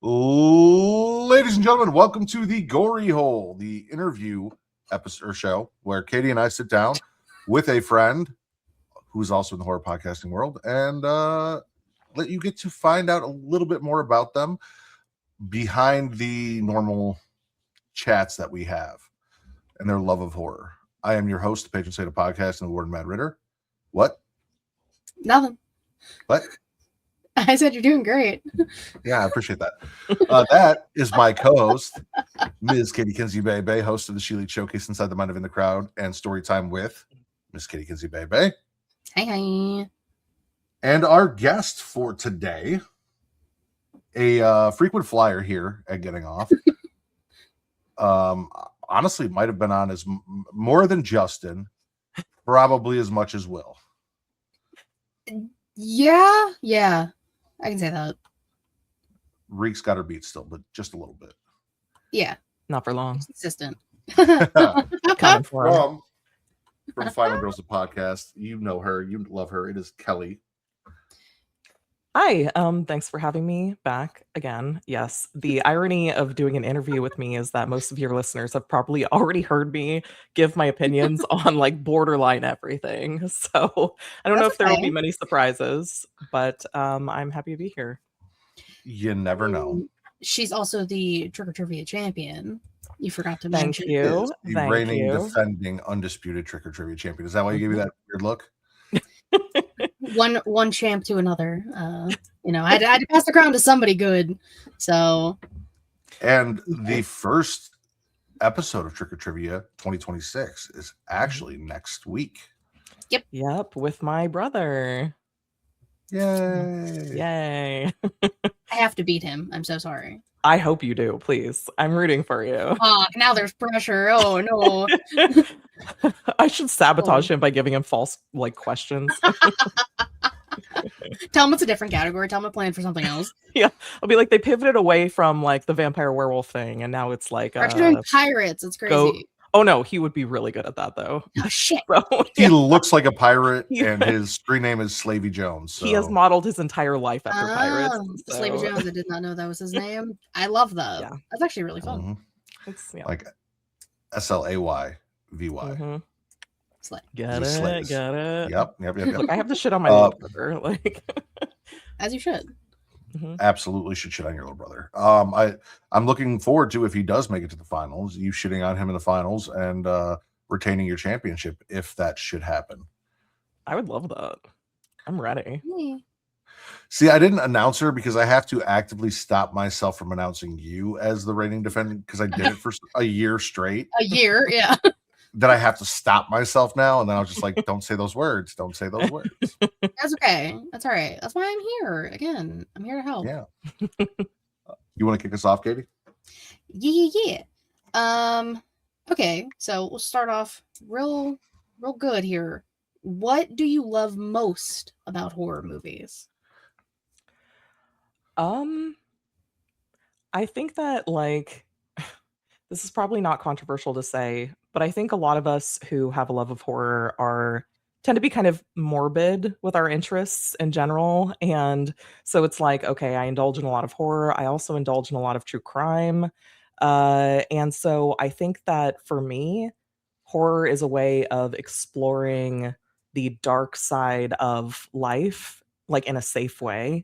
Ladies and gentlemen, welcome to the Gory Hole, the interview episode or show where Katie and I sit down with a friend who's also in the horror podcasting world and let you get to find out a little bit more about them behind the normal chats that we have and their love of horror. I am your host, the Patron Saint of Podcast and the Warden Matt Ritter. What? Nothing. What? I said you're doing great. Yeah, I appreciate that. That is my co-host, Ms. Katie Kinsey Bebe, host of the She League Showcase Inside the Mind of In the Crowd and Storytime with Ms. Katie Kinsey Bebe. Hi. And our guest for today, a frequent flyer here at Getting Off. Honestly, might have been on as more than Justin, probably as much as Will. Yeah. I can say that. Reek's got her beat still, but just a little bit. Yeah. Not for long. Consistent. Coming for her. From Final Girls the Podcast. You know her. You love her. It is Kellie. Hi. Thanks for having me back again. Yes. The irony of doing an interview with me is that most of your listeners have probably already heard me give my opinions on like borderline everything. So I don't know if there will be many surprises, but I'm happy to be here. You never know. She's also the Trigger Trivia champion. You forgot to Thank mention. you. The Thank reigning, you. defending, undisputed Trigger Trivia champion. Is that why you gave me that weird look? One champ to another. I had to pass the crown to somebody good. So. And the first episode of Trigger Trivia 2026 is actually next week. Yep. With my brother. Yay. I have to beat him. I'm so sorry. I hope you do, please. I'm rooting for you. Now there's pressure. Oh no. I should sabotage him by giving him false questions. Tell him it's a different category. Tell him to plan for something else. Yeah, I'll be like, they pivoted away from the vampire werewolf thing, and now it's like Aren't you doing pirates? It's crazy. Oh no, he would be really good at that though. Oh shit. So, He looks like a pirate, and his screen name is Slavey Jones. So. He has modeled his entire life after pirates. So. Slavey Jones. I did not know that was his name. I love that. Yeah. That's actually really fun. Mm-hmm. It's like SLAYVY. Mm-hmm. Slay. Got it. Yep. Look, I have the shit on my little brother. As you should. Mm-hmm. Absolutely should shit on your little brother. I'm looking forward to, if he does make it to the finals, you shitting on him in the finals and retaining your championship if that should happen. I would love that. I'm ready. See, I didn't announce her because I have to actively stop myself from announcing you as the reigning defendant because I did it for a year straight. A year, yeah. Then I have to stop myself now, and then I was just like, don't say those words. Don't say those words. That's okay. That's all right. That's why I'm here. Again, I'm here to help. Yeah. You want to kick us off, Katie? Yeah. Okay, so we'll start off real good here. What do you love most about horror movies? I think that this is probably not controversial to say, but I think a lot of us who have a love of horror tend to be kind of morbid with our interests in general. And so it's like, okay, I indulge in a lot of horror. I also indulge in a lot of true crime. And so I think that for me, horror is a way of exploring the dark side of life, in a safe way.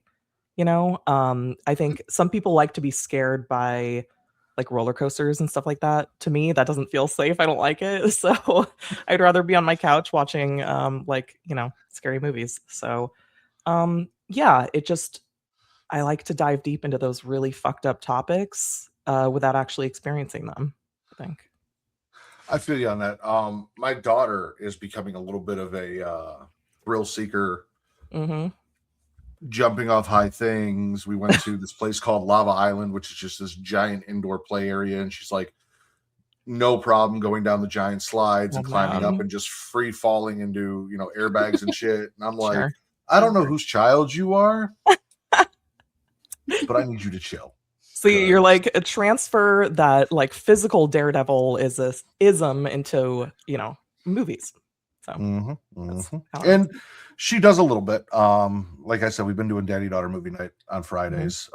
I think some people like to be scared by roller coasters and stuff like that. To me, that doesn't feel safe. I don't like it. So I'd rather be on my couch watching scary movies. So I like to dive deep into those really fucked up topics without actually experiencing them, I think. I feel you on that. My daughter is becoming a little bit of a thrill seeker. Mm-hmm. Jumping off high things. We went to this place called Lava Island, which is just this giant indoor play area, and she's like, no problem going down the giant slides and climbing up and just free falling into airbags and shit. And I'm like, sure. I don't know whose child you are, but I need you to chill. So you're like, a transfer that physical daredevil is a ism into movies. So that's how it And is. she does a little bit. Like I said, we've been doing daddy daughter movie night on Fridays.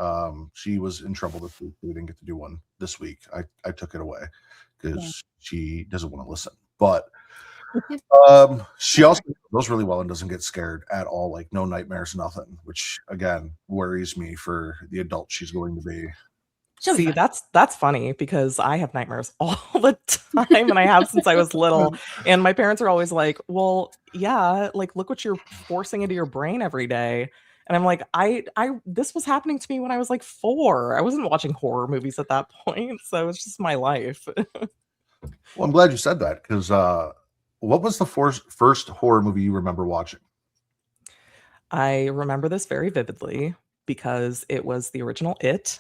She was in trouble this week. We didn't get to do one this week. I took it away because she doesn't want to listen. But she also goes really well and doesn't get scared at all, like no nightmares, nothing, which again worries me for the adult she's going to be. She'll be See, fine. that's funny because I have nightmares all the time, and I have since I was little. And my parents are always like, "Well, yeah, like look what you're forcing into your brain every day." And I'm like, I this was happening to me when I was like 4. I wasn't watching horror movies at that point, so it's just my life. Well, I'm glad you said that because what was the first horror movie you remember watching? I remember this very vividly because it was the original It.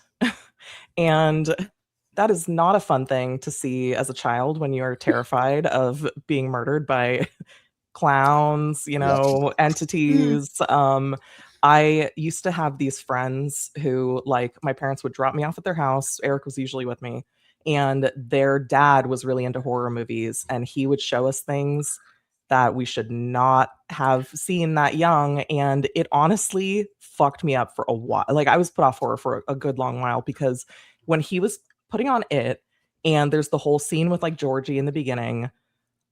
And that is not a fun thing to see as a child when you're terrified of being murdered by clowns, entities. I used to have these friends who, like, my parents would drop me off at their house. Eric was usually with me, and their dad was really into horror movies, and he would show us things that we should not have seen that young, and it honestly fucked me up for a while. Like, I was put off horror for a good long while because when he was putting on It, and there's the whole scene with, like, Georgie in the beginning,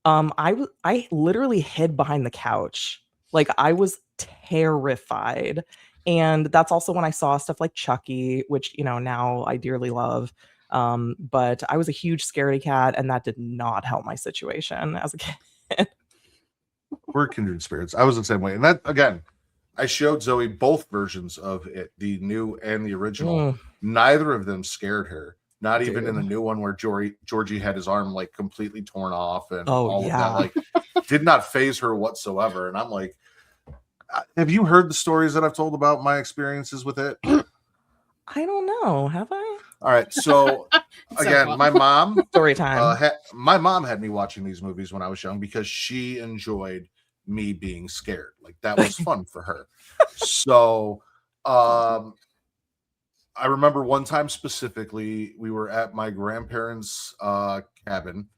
I literally hid behind the couch. Like, I was terrified, and that's also when I saw stuff like Chucky, which, now I dearly love, but I was a huge scaredy cat, and that did not help my situation as a kid. We're kindred spirits. I was the same way. And that, again, I showed Zoe both versions of it, the new and the original. Neither of them scared her. Not even in the new one where Georgie had his arm like completely torn off and all of that. Like, did not phase her whatsoever. And I'm like, have you heard the stories that I've told about my experiences with it? I don't know. Have I? All right. So again, my mom story time. My mom had me watching these movies when I was young because she enjoyed me being scared. Like, that was fun for her. So I remember one time specifically, we were at my grandparents' cabin,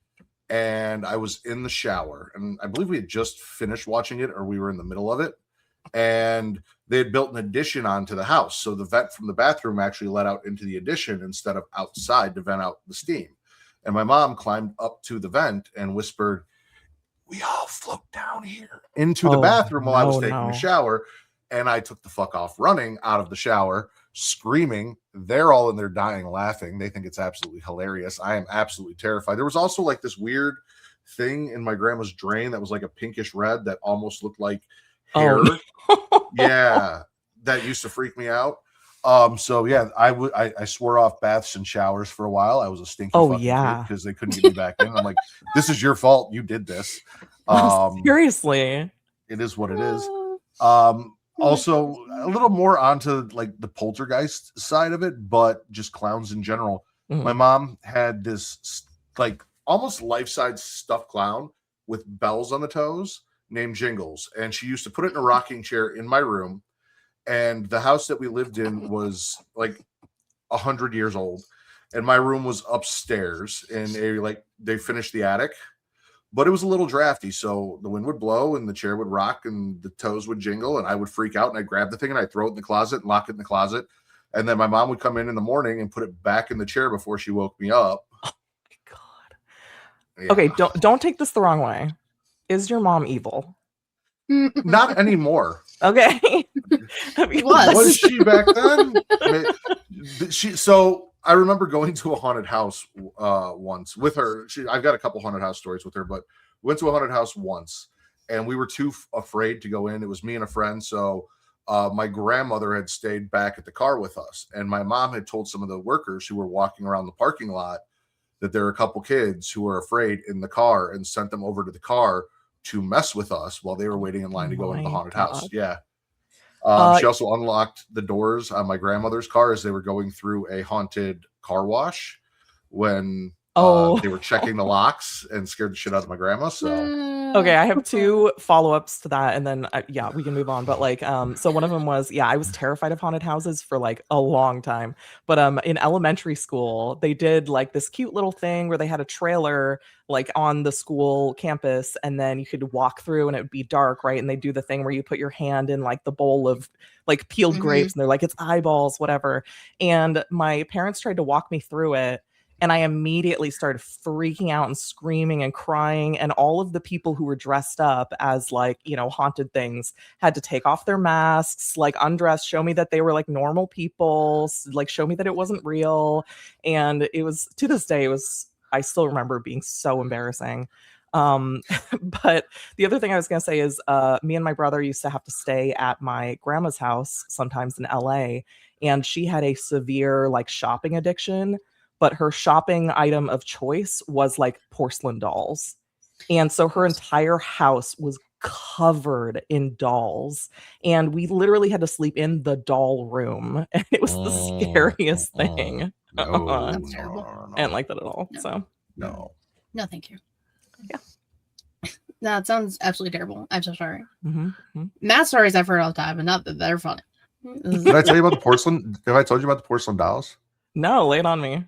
and I was in the shower, and I believe we had just finished watching it, or we were in the middle of it, and they had built an addition onto the house, so the vent from the bathroom actually let out into the addition instead of outside to vent out the steam. And my mom climbed up to the vent and whispered, "We all float down here," into the bathroom while I was taking a shower. And I took the fuck off running out of the shower, screaming. They're all in there dying laughing. They think it's absolutely hilarious. I am absolutely terrified. There was also like this weird thing in my grandma's drain that was like a pinkish red that almost looked like hair. Yeah, that used to freak me out. So yeah, I swore off baths and showers for a while. I was a stinky fucking kid because they couldn't get me back in. I'm like, this is your fault. You did this. Seriously. It is what it is. Also a little more onto like the poltergeist side of it, but just clowns in general. My mom had this like almost life-size stuffed clown with bells on the toes named Jingles, and she used to put it in a rocking chair in my room. And the house that we lived in was like 100 years old, and my room was upstairs, and they finished the attic, but it was a little drafty, so the wind would blow and the chair would rock and the toes would jingle, and I would freak out, and I'd grab the thing and I'd throw it in the closet and lock it in the closet, and then my mom would come in the morning and put it back in the chair before she woke me up. Oh my God. Yeah. Okay, don't take this the wrong way. Is your mom evil? Not anymore. Okay. Was she back then? So I remember going to a haunted house once with her. I've got a couple haunted house stories with her, but we went to a haunted house once, and we were too afraid to go in. It was me and a friend. So my grandmother had stayed back at the car with us, and my mom had told some of the workers who were walking around the parking lot that there were a couple kids who were afraid in the car, and sent them over to the car to mess with us while they were waiting in line to go into the haunted house. Yeah. She also unlocked the doors on my grandmother's car as they were going through a haunted car wash when they were checking the locks, and scared the shit out of my grandma. So Okay, I have two follow-ups to that, and then yeah, we can move on. But like, so one of them was, yeah, I was terrified of haunted houses for like a long time. But in elementary school, they did like this cute little thing where they had a trailer like on the school campus, and then you could walk through, and it would be dark, right? And they do the thing where you put your hand in like the bowl of like peeled grapes, and they're like, it's eyeballs, whatever. And my parents tried to walk me through it. And I immediately started freaking out and screaming and crying. And all of the people who were dressed up as like, you know, haunted things had to take off their masks, like undress, show me that they were like normal people, like show me that it wasn't real. And it was, to this day, I still remember it being so embarrassing. But the other thing I was going to say is me and my brother used to have to stay at my grandma's house sometimes in LA. And she had a severe like shopping addiction, but her shopping item of choice was like porcelain dolls. And so her entire house was covered in dolls. And we literally had to sleep in the doll room. And it was the scariest thing. No, That's terrible. I didn't like that at all. No. So no. No, thank you. Yeah. No, it sounds absolutely terrible. I'm so sorry. Mm-hmm. Math stories I've heard all the time, and not that they're funny. Did I tell you about the porcelain? Have I told you about the porcelain dolls? No, lay it on me.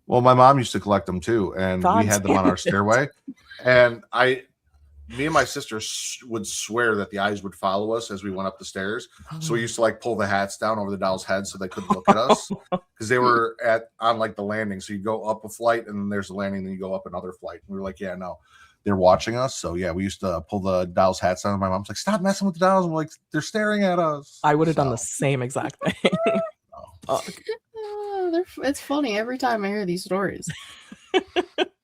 Well, my mom used to collect them too, and God we had them on damn our it. stairway. And me and my sister would swear that the eyes would follow us as we went up the stairs. So we used to like pull the hats down over the doll's head so they couldn't look at us because they were on like the landing. So you go up a flight and then there's a landing, then you go up another flight. And we were like, yeah, no, they're watching us. So yeah, we used to pull the dolls' hats down. And my mom's like, stop messing with the dolls. And we're like, they're staring at us. I would have done the same exact thing. It's funny every time I hear these stories.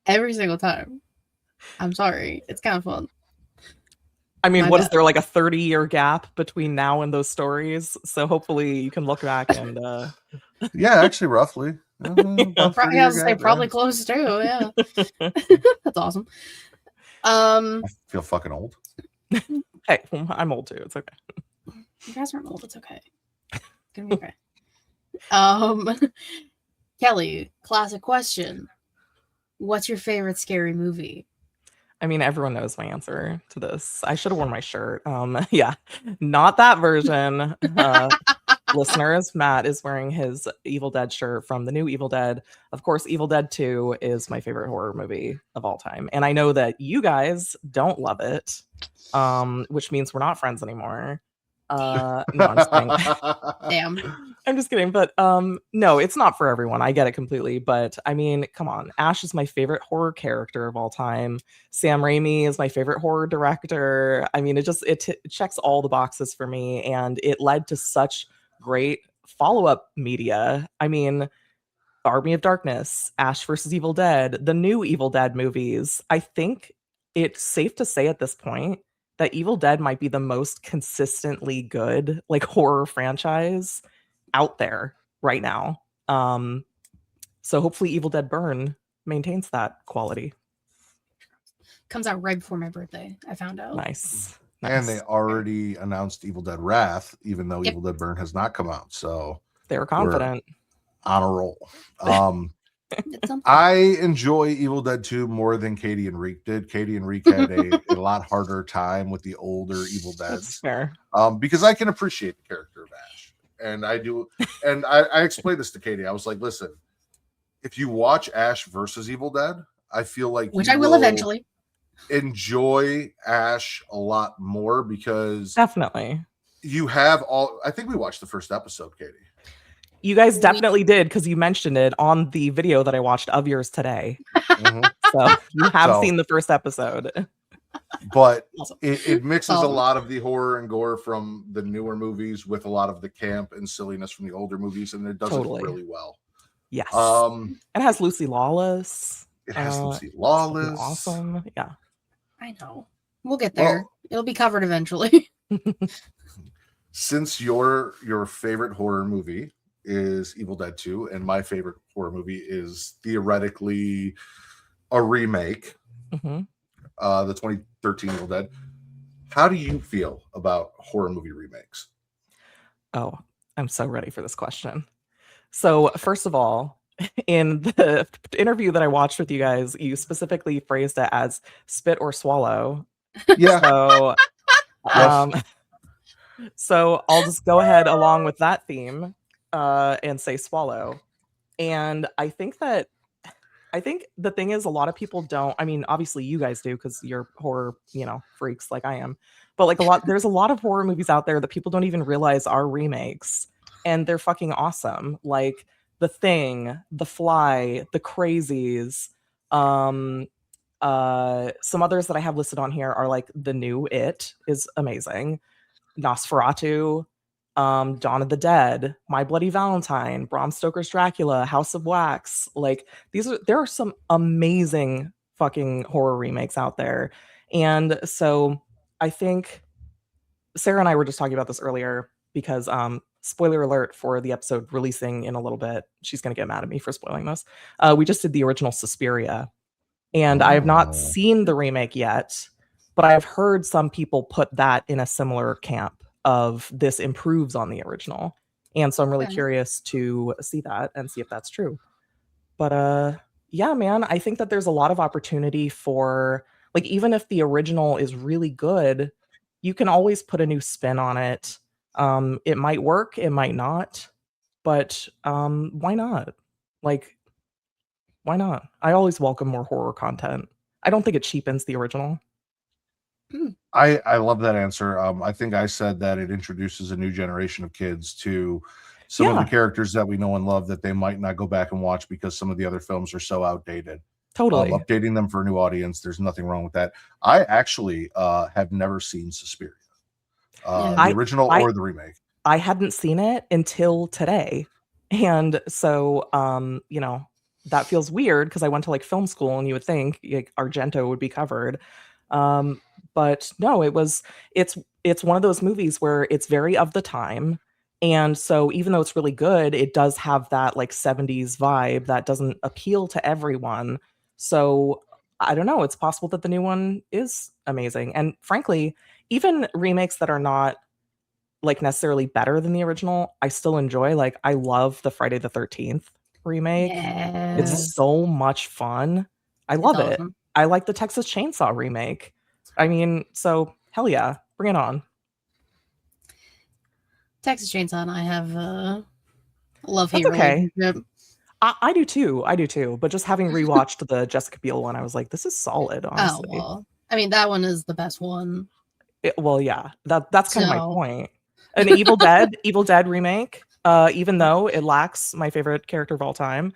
Every single time. I'm sorry. It's kind of fun. I mean, My what is bad. there, like a 30-year gap between now and those stories? So hopefully you can look back and Yeah, actually, roughly. About 30 I was year say gap, probably yeah. close too. Yeah. That's awesome. I feel fucking old. hey, I'm old too. It's okay. You guys aren't old. It's okay. It's gonna be okay. Kelly, classic question. What's your favorite scary movie? I mean, everyone knows my answer to this. I should have worn my shirt. Yeah, not that version. Listeners, Matt is wearing his Evil Dead shirt from the new Evil Dead. Of course, Evil Dead 2 is my favorite horror movie of all time. And I know that you guys don't love it, which means we're not friends anymore. No, I'm just kidding. Damn. I'm just kidding, but no, it's not for everyone. I get it completely, but I mean, come on. Ash is my favorite horror character of all time. Sam Raimi is my favorite horror director. I mean, it checks all the boxes for me, and it led to such great follow-up media. I mean, Army of Darkness, Ash versus Evil Dead, the new Evil Dead movies. I think it's safe to say at this point that Evil Dead might be the most consistently good like horror franchise out there right now. So hopefully Evil Dead Burn maintains that quality. Comes out right before my birthday. I found out. Nice. And they already announced Evil Dead Wrath, even though Evil Dead Burn has not come out. So they were confident. On a roll. It's something. I enjoy Evil Dead 2 more than Katie and Reek did. Katie and Reek had a lot harder time with the older Evil That's Deads. fair. Because I can appreciate the character of Ash. And I do. And I explained this to Katie. I was like, listen, if you watch Ash versus Evil Dead, I feel like Which you I will eventually. enjoy Ash a lot more because Definitely. you have all. I think we watched the first episode, Katie. You guys definitely did because you mentioned it on the video that I watched of yours today. So you have seen the first episode. But Awesome. it mixes a lot of the horror and gore from the newer movies with a lot of the camp and silliness from the older movies, and it does it really well. Yes. It has Lucy Lawless. It has Lucy Lawless. Awesome. Yeah. I know. We'll get there. It'll be covered eventually. Since your favorite horror movie is Evil Dead 2, and my favorite horror movie is theoretically a remake, the 2013 Evil Dead. How do you feel about horror movie remakes? Oh, I'm so ready for this question. So, first of all, in the interview that I watched with you guys, you specifically phrased it as spit or swallow. Yeah. So, Yes. so I'll just go ahead along with that theme and say swallow. And I think the thing is, a lot of people don't. I mean, obviously you guys do because you're horror, freaks like I am. But like there's a lot of horror movies out there that people don't even realize are remakes, and they're fucking awesome. Like The Thing, The Fly, The Crazies. Some others that I have listed on here are like the new It is amazing, Nosferatu, Dawn of the Dead, My Bloody Valentine, Bram Stoker's Dracula, House of Wax. Like there are some amazing fucking horror remakes out there. And so I think Sarah and I were just talking about this earlier because spoiler alert for the episode releasing in a little bit. She's gonna get mad at me for spoiling this. We just did the original Suspiria, and I have not Oh. seen the remake yet, but I have heard some people put that in a similar camp of this improves on the original. And so I'm really Okay. curious to see that and see if that's true. But yeah, man, I think that there's a lot of opportunity for, like, even if the original is really good, you can always put a new spin on it. It might work, it might not, but why not? Like, why not? I always welcome more horror content. I don't think it cheapens the original. I love that answer. I think I said that it introduces a new generation of kids to some of the Yeah. characters that we know and love that they might not go back and watch because some of the other films are so outdated. Totally. Updating them for a new audience, there's nothing wrong with that. I actually have never seen Suspiria, Yeah. the original I- or the remake. I hadn't seen it until today. And so that feels weird because I went to like film school and you would think like Argento would be covered. But no, it's one of those movies where it's very of the time. And so even though it's really good, it does have that like 70s vibe that doesn't appeal to everyone. So I don't know, it's possible that the new one is amazing. And frankly, even remakes that are not like necessarily better than the original, I still enjoy. Like I love the Friday the 13th remake. It's Yes. so much fun. I It's love it. awesome. I like the Texas Chainsaw remake. I mean, so hell yeah, bring it on. Texas Chainsaw and I have a love-hate That's okay. relationship. I do too. I do too. But just having rewatched the Jessica Biel one, I was like, this is solid, Oh, honestly. well. I mean, that one is the best one. Well, yeah, that's kind of my So- point. An Evil Dead remake, even though it lacks my favorite character of all time,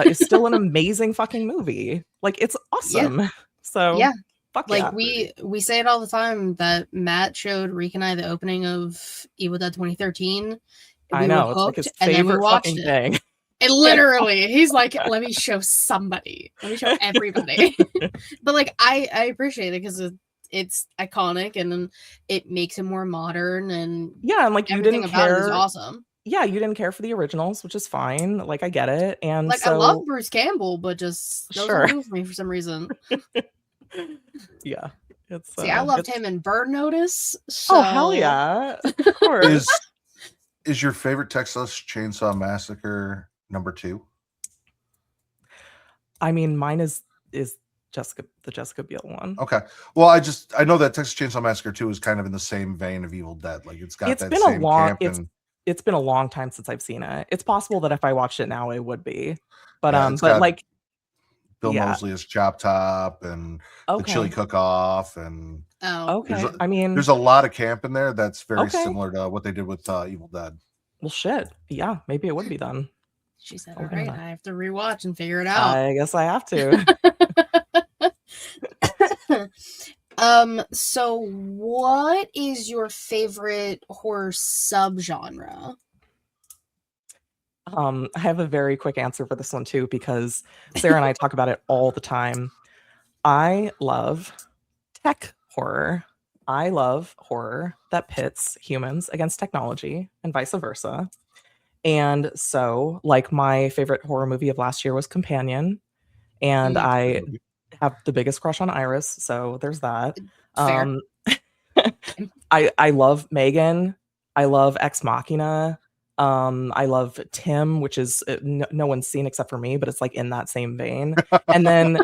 is still an amazing fucking movie. Like it's awesome. So Yeah. fuck Like yeah. we say it all the time that Matt showed Reek and I the opening of Evil Dead 2013. I We know were it's like his hooked, and then we favorite watched fucking it. thing. And literally, he's like, "Let me show somebody. Let me show everybody." But like, I appreciate it because it's iconic and then it makes it more modern and Yeah, and like you everything didn't about it is care. awesome. Yeah, you didn't care for the originals, which is fine. Like I get it. And Like so I love Bruce Campbell, but just those Sure. don't do for me for some reason. yeah. It's See, I loved it's- him in Bird Notice. So... Oh hell yeah. Of course. Is your favorite Texas Chainsaw Massacre number 2? I mean, mine is the Jessica Biel one. Okay. Well, I know that Texas Chainsaw Massacre 2 is kind of in the same vein of Evil Dead. Like it's got It's that been same a long camp and it's been a long time since I've seen it. It's possible that if I watched it now, it would be. But Yeah, it's but got like Bill yeah. Moseley as Chop Top and the Chili Okay. Cook-Off, and Oh, Okay. There's I mean, there's a lot of camp in there that's very Okay. similar to what they did with Evil Dead. well shit. Yeah, maybe it would be then. she said, I'll "All give right, it that. I have to rewatch and figure it out." I guess I have to. So what is your favorite horror subgenre? I have a very quick answer for this one too, because Sarah and I talk about it all the time. I love tech horror. I love horror that pits humans against technology and vice versa. And so, like, my favorite horror movie of last year was Companion, and Mm, I have the biggest crush on Iris, so there's that. fair. I love Megan. I love Ex Machina. I love Tim, which is no one's seen except for me, but it's like in that same vein. And then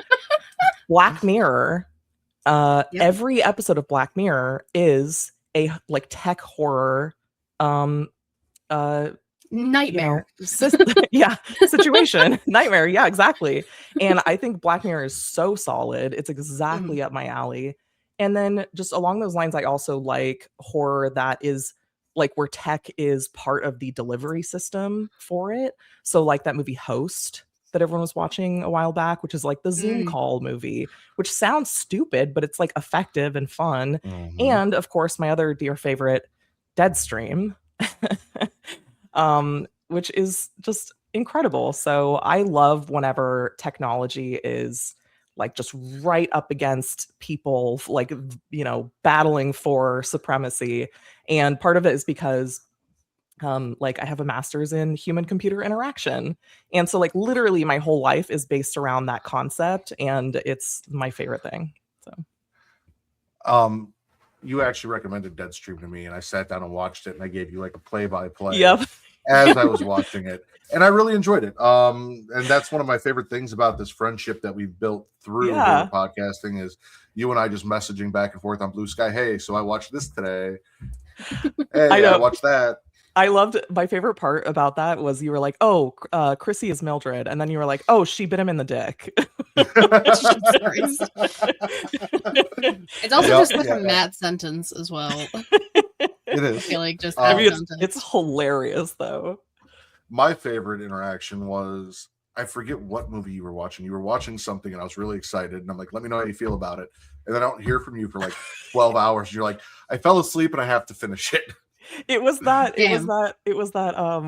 Black Mirror. Yep. Every episode of Black Mirror is a like tech horror Nightmare. situation. Nightmare. Yeah, exactly. And I think Black Mirror is so solid. It's exactly up my alley. And then just along those lines, I also like horror that is like where tech is part of the delivery system for it. So like that movie Host that everyone was watching a while back, which is like the Zoom call movie, which sounds stupid, but it's like effective and fun. And of course, my other dear favorite, Deadstream. Which is just incredible. So I love whenever technology is like just right up against people, like, you know, battling for supremacy. And part of it is because like I have a master's in human computer interaction. And so like literally my whole life is based around that concept, and it's my favorite thing. So you actually recommended Deadstream to me, and I sat down and watched it, and I gave you like a play-by-play Yep. as I was watching it, and I really enjoyed it. And that's one of my favorite things about this friendship that we've built through the podcasting is you and I just messaging back and forth on Blue Sky. Hey, so I watched this today. Hey, I watched that. I loved my favorite part about that was you were like, oh, Chrissy is Mildred. And then you were like, oh, she bit him in the dick. It's also just like a mad sentence as well. It is. I feel like just it's hilarious though. My favorite interaction was, I forget what movie you were watching. You were watching something and I was really excited. And I'm like, let me know how you feel about it. And then I don't hear from you for like 12 hours. You're like, I fell asleep and I have to finish it. It was that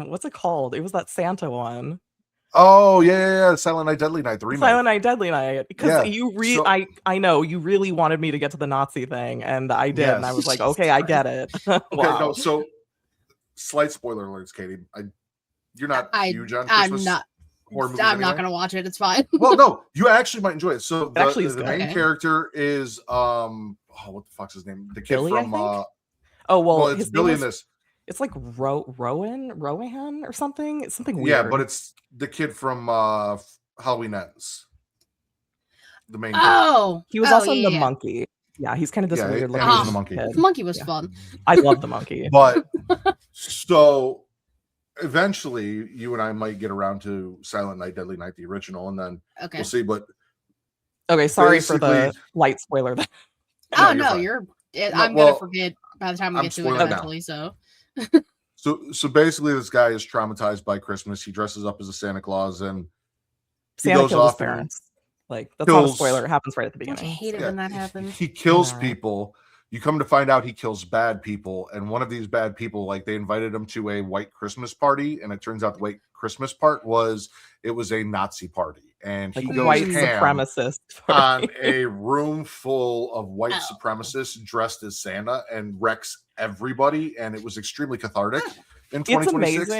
what's it called? It was that Santa one. Oh yeah. Silent Night, Deadly Night, the remake. Silent Night, Deadly Night. Because I know you really wanted me to get to the Nazi thing, and I did, and I was like, okay, I get it. Okay, no, so slight spoiler alerts, Katie. You're not huge on Christmas horror movies. I'm not gonna watch it. It's fine. Well, no, you actually might enjoy it. So the main okay. character is what the fuck's his name? The kid Billy, from it's Billy in this. It's like Rowan or something. It's something weird. Yeah, but it's the kid from Halloween Ends. The main character. He was also in the monkey. Yeah, he's kind of this weird looking the monkey. kid. The monkey was fun. I love the monkey. But so eventually you and I might get around to Silent Night, Deadly Night, the original, and then we'll see. But okay, sorry for the light spoiler. I'm gonna forget by the time we get to it eventually. So basically, this guy is traumatized by Christmas. He dresses up as a Santa Claus, and Santa kills his parents. Like that's not a spoiler. It happens right at the beginning. I hate it when that happens. He kills people. You come to find out he kills bad people, and one of these bad people, like they invited him to a white Christmas party, and it turns out the white Christmas part was a Nazi party, and like he goes white ham supremacist on a room full of white supremacists dressed as Santa and wrecks everybody, and it was extremely cathartic. In 2026,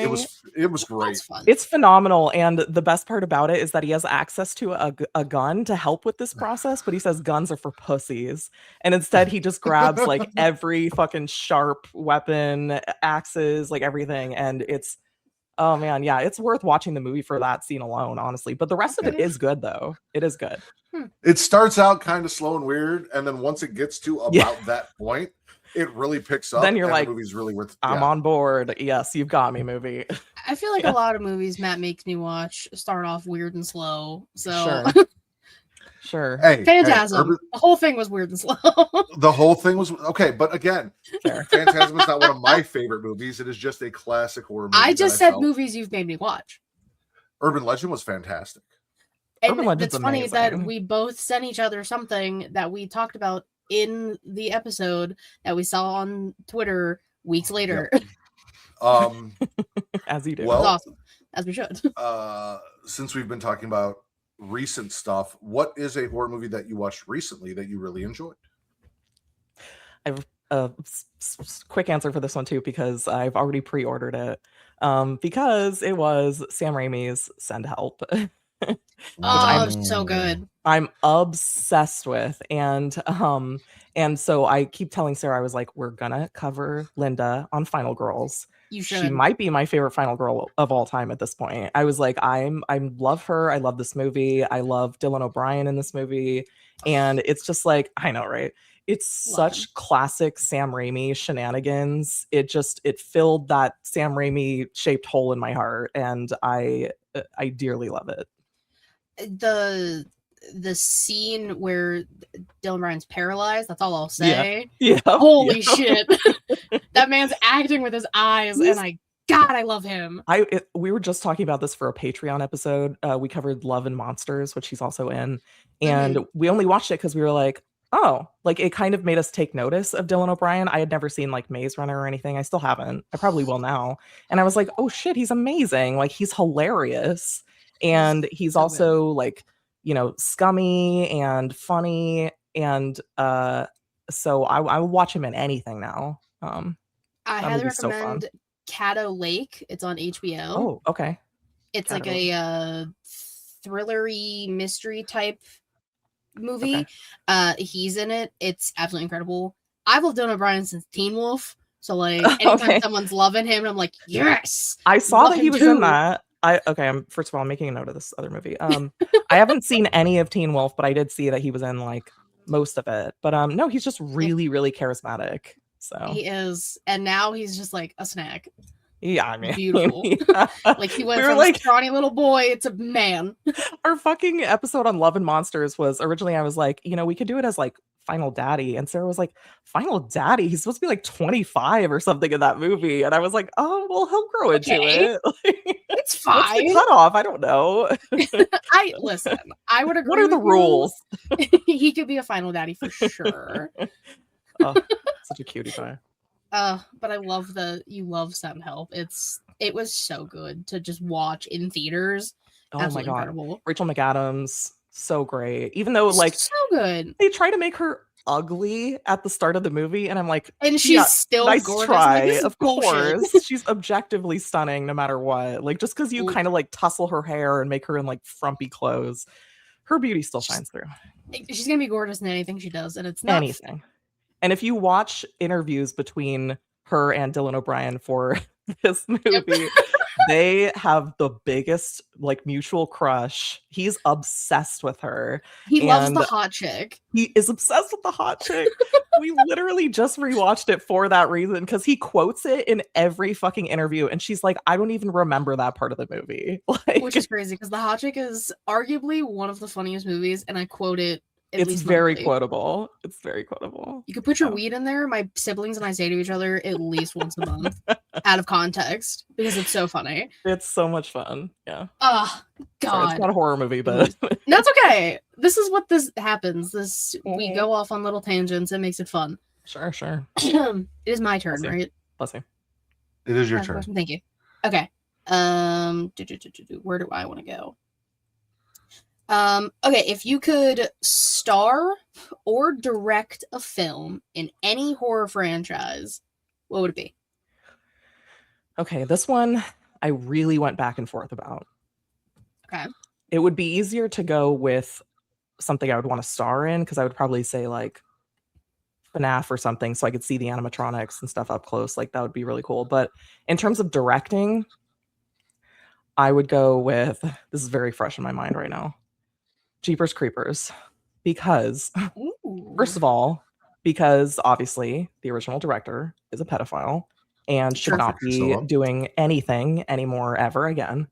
it was great. It's phenomenal, and the best part about it is that he has access to a gun to help with this process, but he says guns are for pussies, and instead he just grabs like every fucking sharp weapon, axes, like everything, and it's it's worth watching the movie for that scene alone, honestly. But the rest of it is good, though. It is good. It starts out kind of slow and weird, and then once it gets to about that point, it really picks up. Then you're like, the movie's really worth. I'm on board. Yes, you've got me, movie. I feel like a lot of movies Matt makes me watch start off weird and slow. So sure. Hey, Phantasm. The whole thing was weird and slow. The whole thing was okay, but again, Phantasm is not one of my favorite movies. It is just a classic horror movie. I just said movies you've made me watch. Urban Legend was fantastic. And it's funny that we both sent each other something that we talked about in the episode that we saw on Twitter weeks later. Yep. As you do. Well, awesome. As we should. Since we've been talking about recent stuff, what is a horror movie that you watched recently that you really enjoyed? I have a quick answer for this one too, because I've already pre-ordered it. Because it was Sam Raimi's Send Help. So good. I'm obsessed with, and so I keep telling Sarah, I was like, we're gonna cover Linda on Final Girls, You she should. might be my favorite final girl of all time at this point. I was like, I love her. I love this movie. I love Dylan O'Brien in this movie. And it's just like, I know, right? It's Love such him. classic Sam Raimi shenanigans. It filled that Sam Raimi shaped hole in my heart, and I dearly love it. The scene where Dylan Ryan's paralyzed, that's all I'll Yeah. say. Yeah. Holy shit. That man's acting with his eyes, and I love him. We were just talking about this for a Patreon episode. We covered Love and Monsters, which he's also in, and we only watched it because we were like, oh, like it kind of made us take notice of Dylan O'Brien. I had never seen like Maze Runner or anything. I still haven't. I probably will now. And I was like, oh shit, he's amazing. Like he's hilarious, and he's so also like, you know, scummy and funny, and so I will watch him in anything now. I that highly movie's so fun. recommend Caddo Lake. It's on HBO. Oh, okay. It's like Caddo a thrillery mystery type movie. He's in it. It's absolutely incredible. I've loved Dylan O'Brien since Teen Wolf. So like anytime someone's loving him, I'm like, yes. I saw love that he him was too. in that. First of all, I'm making a note of this other movie. I haven't seen any of Teen Wolf, but I did see that he was in like most of it. But no, he's just really, really charismatic. So He is, and now he's just like a snack. yeah, I mean, Beautiful. yeah. Like he went We were from like- this scrawny little boy to man. Our fucking episode on Love and Monsters was originally, I was like, you know, we could do it as like Final Daddy, and Sarah was like, Final Daddy? He's supposed to be like 25 or something in that movie, and I was like, oh well, he'll grow into it. It's What's fine. the cutoff? I don't know. I would agree. What are the with you. rules? He could be a final daddy for sure. Oh, such a cutie pie. But I love you love Sound Help. It was so good to just watch in theaters. Oh my Absolutely god, incredible. Rachel McAdams, so great. Even though like so good, they try to make her ugly at the start of the movie, and I'm like, and she's still nice gorgeous. try, like, of course. She's objectively stunning no matter what. Like just because you kind of like tussle her hair and make her in like frumpy clothes, her beauty still shines through. She's gonna be gorgeous in anything she does, and it's not anything. And if you watch interviews between her and Dylan O'Brien for this movie, they have the biggest like mutual crush. He's obsessed with her. He loves the hot chick. He is obsessed with the hot chick. We literally just rewatched it for that reason, because he quotes it in every fucking interview, and she's like, I don't even remember that part of the movie. Like, Which is crazy, because the hot chick is arguably one of the funniest movies, and I quote it. It's very quotable. It's very quotable. You could put your weed in there. My siblings and I say to each other at least once a month, out of context, because it's so funny. It's so much fun. Yeah. Oh god. Sorry, it's not a horror movie, but that's okay. This is what this happens. We go off on little tangents. It makes it fun. Sure. It is my turn, right? Bless you. It is your turn. Thank you. Okay. Where do I want to go? Okay, if you could star or direct a film in any horror franchise, what would it be? Okay, this one I really went back and forth about. Okay. It would be easier to go with something I would want to star in, because I would probably say like FNAF or something, so I could see the animatronics and stuff up close. Like that would be really cool. But in terms of directing, I would go with, this is very fresh in my mind right now, Jeepers Creepers, because first of all, because obviously the original director is a pedophile and should not be doing anything anymore ever again.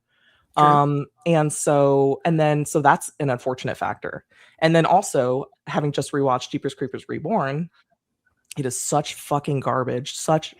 And so that's an unfortunate factor. And then also, having just rewatched Jeepers Creepers Reborn, it is such fucking garbage, such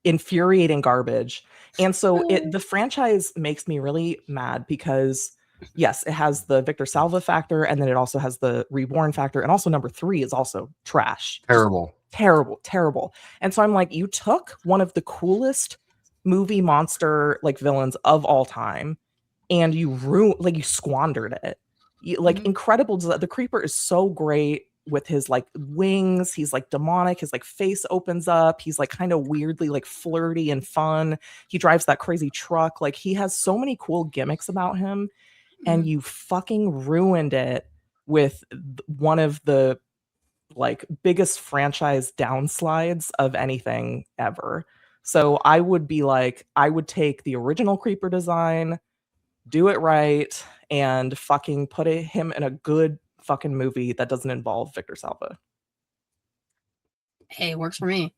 infuriating garbage. And so the franchise makes me really mad, because yes, it has the Victor Salva factor, and then it also has the Reborn factor, and also number 3 is also trash. Terrible. And so I'm like, you took one of the coolest movie monster like villains of all time, and you squandered it. Incredible. The creeper is so great with his like wings. He's like demonic. His like face opens up. He's like kind of weirdly like flirty and fun. He drives that crazy truck. Like he has so many cool gimmicks about him. And you fucking ruined it with one of the like biggest franchise downslides of anything ever. So I would be like, I would take the original Creeper design, do it right, and fucking put him in a good fucking movie that doesn't involve Victor Salva. Hey, works for me.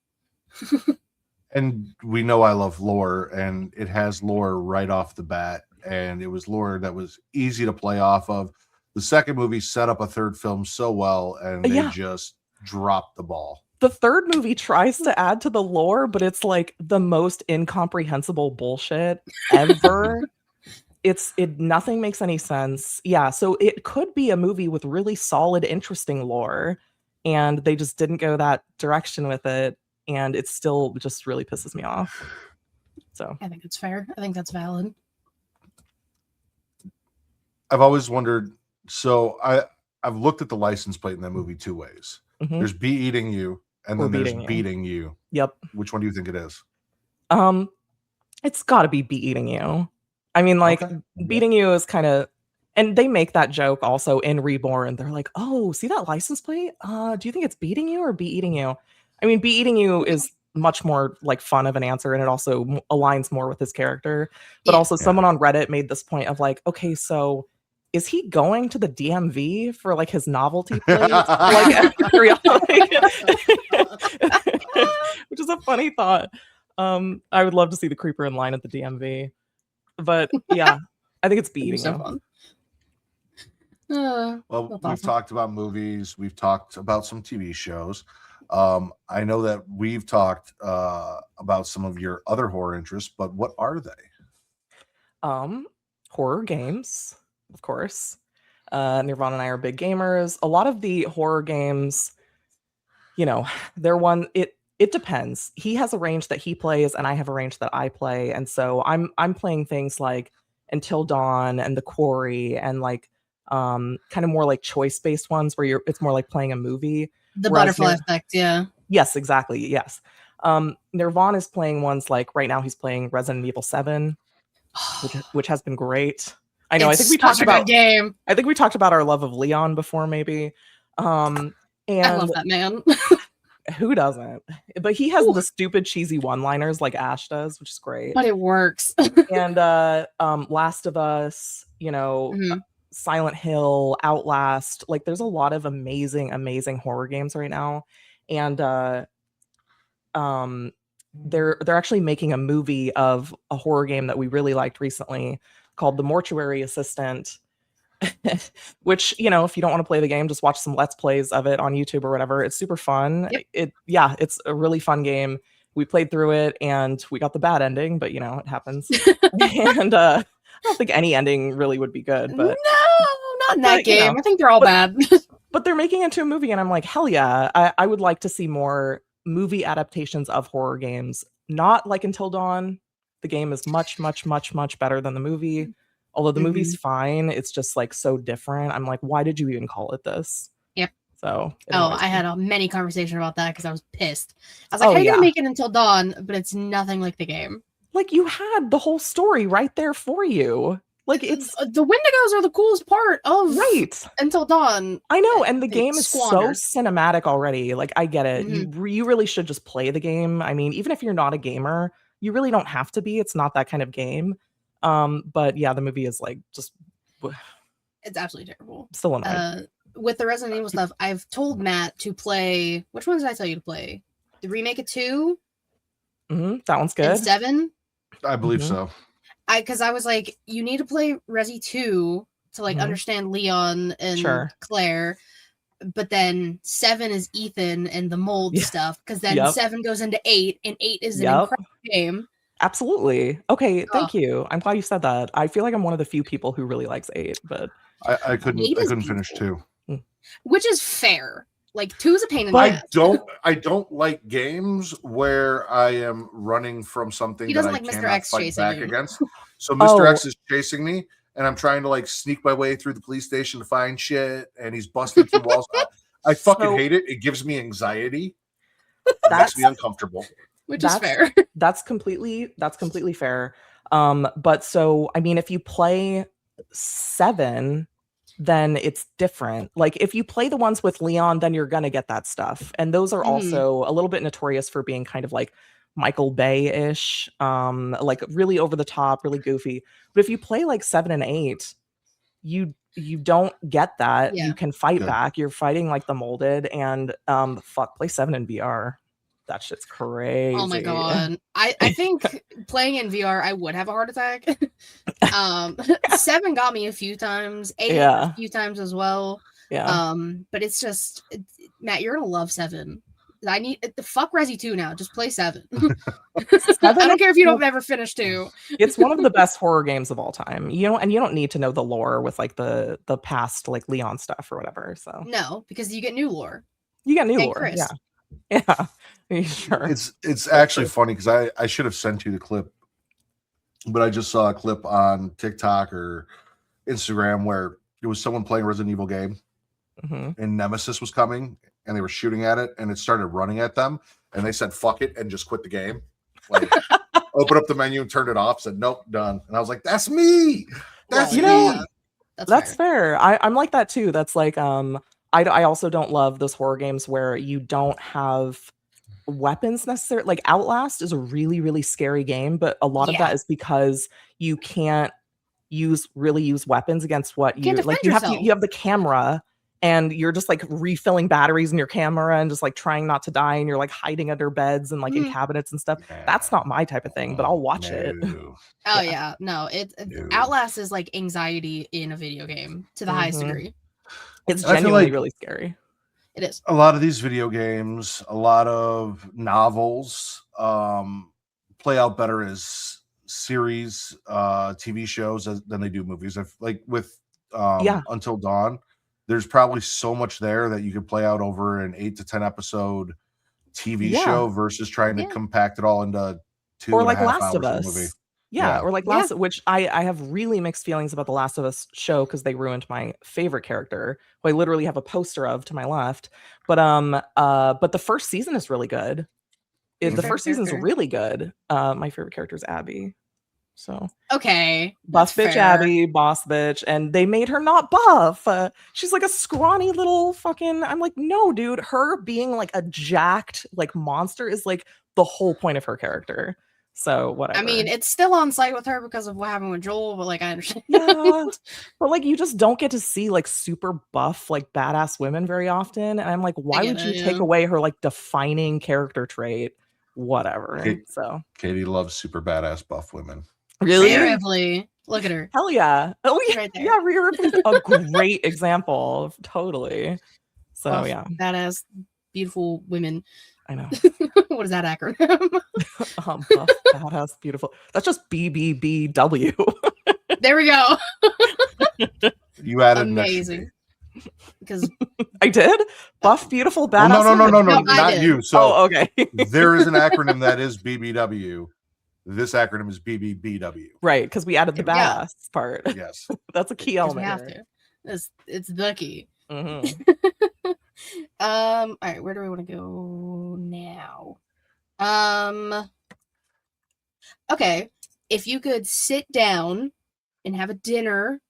And we know I love lore, and it has lore right off the bat, and it was lore that was easy to play off of. The second movie set up a third film so well, and they just dropped the ball. The third movie tries to add to the lore, but it's like the most incomprehensible bullshit ever. Nothing makes any sense. Yeah, so it could be a movie with really solid, interesting lore, and they just didn't go that direction with it, and it still just really pisses me off. So I think it's fair. I think that's valid. I've always wondered. So I've looked at the license plate in that movie two ways. Mhm. There's Be Eating You, and Or then there's Beating You. Beating You. Yep. Which one do you think it is? It's got to be Beating You. I mean, like, Okay. Beating You is kind of, and they make that joke also in Reborn. They're like, oh, see that license plate? Do you think it's Beating You or Be Eating You? I mean, Be Eating You is much more like fun of an answer, and it also aligns more with his character. But also, someone on Reddit made this point of like, okay, so is he going to the DMV for like his novelty plate? Like, which is a funny thought. I would love to see the Creeper in line at the DMV. But yeah, I think it's Be Eating You. Fun. Well, we've awesome. talked about movies. We've talked about some TV shows. I know that we've talked about some of your other horror interests, but what are they? Horror games, of course. Nirvana and I are big gamers. A lot of the horror games, you know, it depends. He has a range that he plays, and I have a range that I play, and so I'm playing things like Until Dawn and The Quarry, and like kind of more like choice-based ones where it's more like playing a movie. The butterfly effect, yeah. Yes, exactly. Yes. Nirvana is playing ones like right now he's playing Resident Evil 7, which has been great. I know. I think we talked about game. I think we talked about our love of Leon before, maybe. And I love that man. Who doesn't? But he has the stupid cheesy one-liners like Ash does, which is great. But it works. And Last of Us, you know, Silent Hill, Outlast, like there's a lot of amazing horror games right now. And they're actually making a movie of a horror game that we really liked recently called The Mortuary Assistant. Which, you know, if you don't want to play the game, just watch some Let's Plays of it on YouTube or whatever. It's super fun. Yep. It's a really fun game. We played through it and we got the bad ending, but you know, it happens. And I don't think any ending really would be good, but no, not in that game. You know, I think they're all bad. But they're making it into a movie, and I'm like, hell yeah. I would like to see more movie adaptations of horror games. Not like Until Dawn. The game is much, much, much, much better than the movie. Although the movie's fine, it's just like so different. I'm like, why did you even call it this? Yep. So I had a many conversation about that because I was pissed. I was like, how are you gonna make it Until Dawn? But it's nothing like the game. Like, you had the whole story right there for you. Like, it's the Wendigos are the coolest part of Until Dawn. I know, and the game is so cinematic already. Like, I get it. You really should just play the game. I mean, even if you're not a gamer, you really don't have to be. It's not that kind of game. But yeah, the movie is like just it's absolutely terrible. Still annoying. With the Resident Evil stuff, I've told Matt to play. Which ones did I tell you to play? The remake of 2? That one's good. And 7? I believe so. Because I was like, you need to play Resi 2 to like understand Leon and Claire. But then 7 is Ethan and the mold stuff. Because then 7 goes into 8, and 8 is an incredible game. Absolutely. Okay, thank you. I'm glad you said that. I feel like I'm one of the few people who really likes 8, but I couldn't finish 2. Which is fair. Like 2 is a pain in the ass. I don't like games where I am running from something that I cannot fight back against. So Mr. X is chasing me, and I'm trying to like sneak my way through the police station to find shit, and he's busting through walls. I fucking hate it. It gives me anxiety. It makes me uncomfortable. Which is fair. That's completely fair. But so I mean, if you play 7, then it's different. Like if you play the ones with Leon, then you're gonna get that stuff. And those are also a little bit notorious for being kind of like Michael Bay-ish, like really over the top, really goofy. But if you play like 7 and 8, you don't get that. Yeah. You can fight Good. back. You're fighting like the molded, and play 7 in VR. That shit's crazy. Oh my god. I think playing in VR I would have a heart attack. 7 got me a few times, 8 a few times as well. Yeah. But it's just Matt, you're gonna love 7. I need the fuck Resi 2 now. Just play 7. 7 I don't care if you don't ever finish 2. It's one of the best horror games of all time. You don't need to know the lore with like the past like Leon stuff or whatever. So No, because you get new lore. You get new And lore. Chris. Yeah. Sure. It's actually funny because I should have sent you the clip, but I just saw a clip on TikTok or Instagram where it was someone playing a Resident Evil game, and Nemesis was coming, and they were shooting at it, and it started running at them, and they said "fuck it" and just quit the game. Like, open up the menu and turned it off. Said nope, done. And I was like, "That's me. That's me." That's fair. I'm like that too. That's like I also don't love those horror games where you don't have weapons necessarily. Like Outlast is a really, really scary game, but a lot of that is because you can't use weapons against what you like. You have the camera, and you're just like refilling batteries in your camera and just like trying not to die, and you're like hiding under beds and like in cabinets and stuff. That's not my type of thing, but I'll watch it. Oh yeah, no, Outlast is like anxiety in a video game to the highest degree. It's genuinely really scary. It is. A lot of these video games, a lot of novels play out better as series, TV shows than they do movies. Like with Until Dawn, there's probably so much there that you could play out over an 8 to 10 episode TV show versus trying to compact it all into 2 or like Last of Us movie. Or like Last, which I have really mixed feelings about the Last of Us show because they ruined my favorite character, who I literally have a poster of to my left. But the first season is really good. The first season's really good. My favorite character is Abby. So okay, buff bitch fair. Abby, boss bitch, and they made her not buff. She's like a scrawny little fucking. I'm like, no, dude. Her being like a jacked like monster is like the whole point of her character. So whatever. I mean, it's still on site with her because of what happened with Joel, but like I understand. Yeah, but like you just don't get to see like super buff, like badass women very often. And I'm like, why would you take away her like defining character trait? Whatever. So Katie loves super badass buff women. Really? Rhea Ripley. Look at her. Hell yeah. Oh yeah. Right there. Yeah, Rhea Ripley's a great example. Totally. So buff, yeah. Badass, beautiful women. I know. What is that acronym? Buff, badass, beautiful. That's just BBBW. There we go. You added amazing. Because I did buff, beautiful, badass. No, not you. So okay. There is an acronym that is BBW. This acronym is BBBW. Right, because we added the badass part. Yes, that's a key element. We have to. It's the key. Mm-hmm. All right, where do we want to go now? Okay, if you could sit down and have a dinner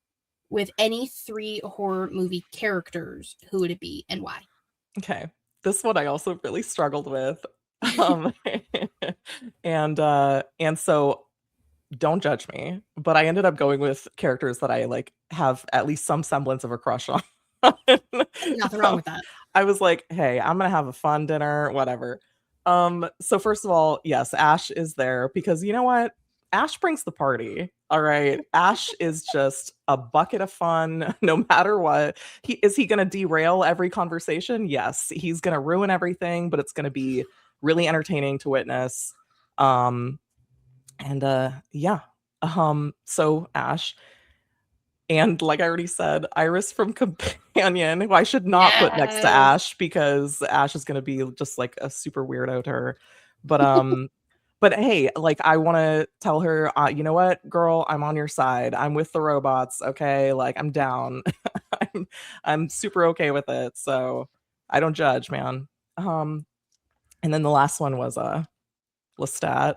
with any 3 horror movie characters, who would it be and why? Okay, this one I also really struggled with, and so don't judge me, but I ended up going with characters that I like have at least some semblance of a crush on. Nothing wrong with that. I was like, hey, I'm gonna have a fun dinner, whatever. So first of all, yes, Ash is there because you know what? Ash brings the party. All right. Ash is just a bucket of fun no matter what. Is he gonna derail every conversation? Yes, he's gonna ruin everything, but it's gonna be really entertaining to witness. So Ash. And like I already said, Iris from Companion, who I should not put next to Ash because Ash is going to be just like a super weirdo to her. But hey, like I want to tell her, you know what, girl, I'm on your side. I'm with the robots. Okay, like I'm down. I'm super okay with it. So I don't judge, man. And then the last one was Lestat,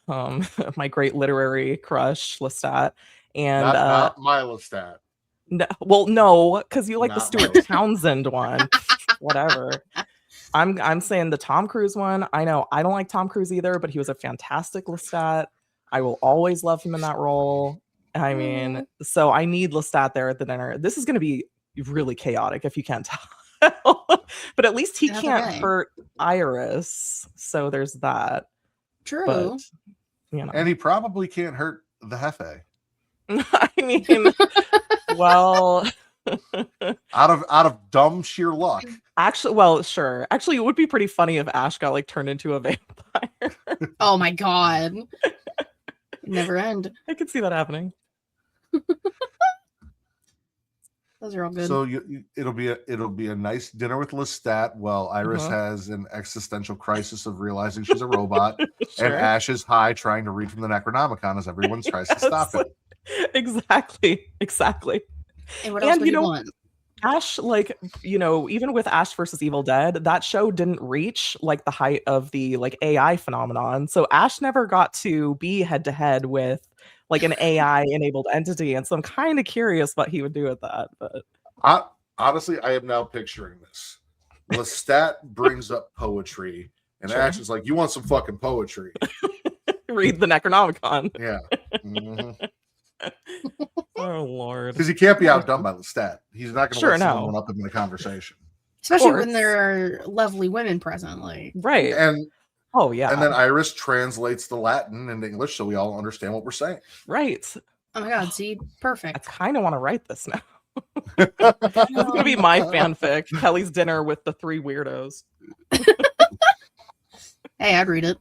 my great literary crush, Lestat. And not my Lestat. No, because you like not the Stuart Townsend one. Whatever. I'm saying the Tom Cruise one. I know I don't like Tom Cruise either, but he was a fantastic Lestat. I will always love him in that role. I mean, so I need Lestat there at the dinner. This is going to be really chaotic if you can't tell. But at least he That's can't okay. hurt Iris. So there's that. True. But, you know. And he probably can't hurt the Hefe. I mean, well, out of dumb sheer luck. Actually, well, sure. Actually, it would be pretty funny if Ash got like turned into a vampire. Oh my god. Never end. I could see that happening. Those are all good. So it'll be a nice dinner with Lestat while Iris has an existential crisis of realizing she's a robot, Sure. and Ash is high trying to read from the Necronomicon as everyone tries to stop him. Exactly. And what else would you want? Ash, like, you know, even with Ash versus Evil Dead, that show didn't reach like the height of the like AI phenomenon. So Ash never got to be head to head with like an AI enabled entity. And so I'm kind of curious what he would do with that. But honestly, I am now picturing this. Lestat brings up poetry, and Ash is like, "You want some fucking poetry? Read the Necronomicon." Yeah. Mm-hmm. Oh Lord! Because he can't be outdone by Lestat. He's not going to let someone up in the conversation, especially when there are lovely women present. Like right, and yeah, and then Iris translates the Latin into English so we all understand what we're saying. Right. Oh my god! See, perfect. I kind of want to write this now. It's gonna be my fanfic. Kellie's dinner with the 3 weirdos. Hey, I'd read it.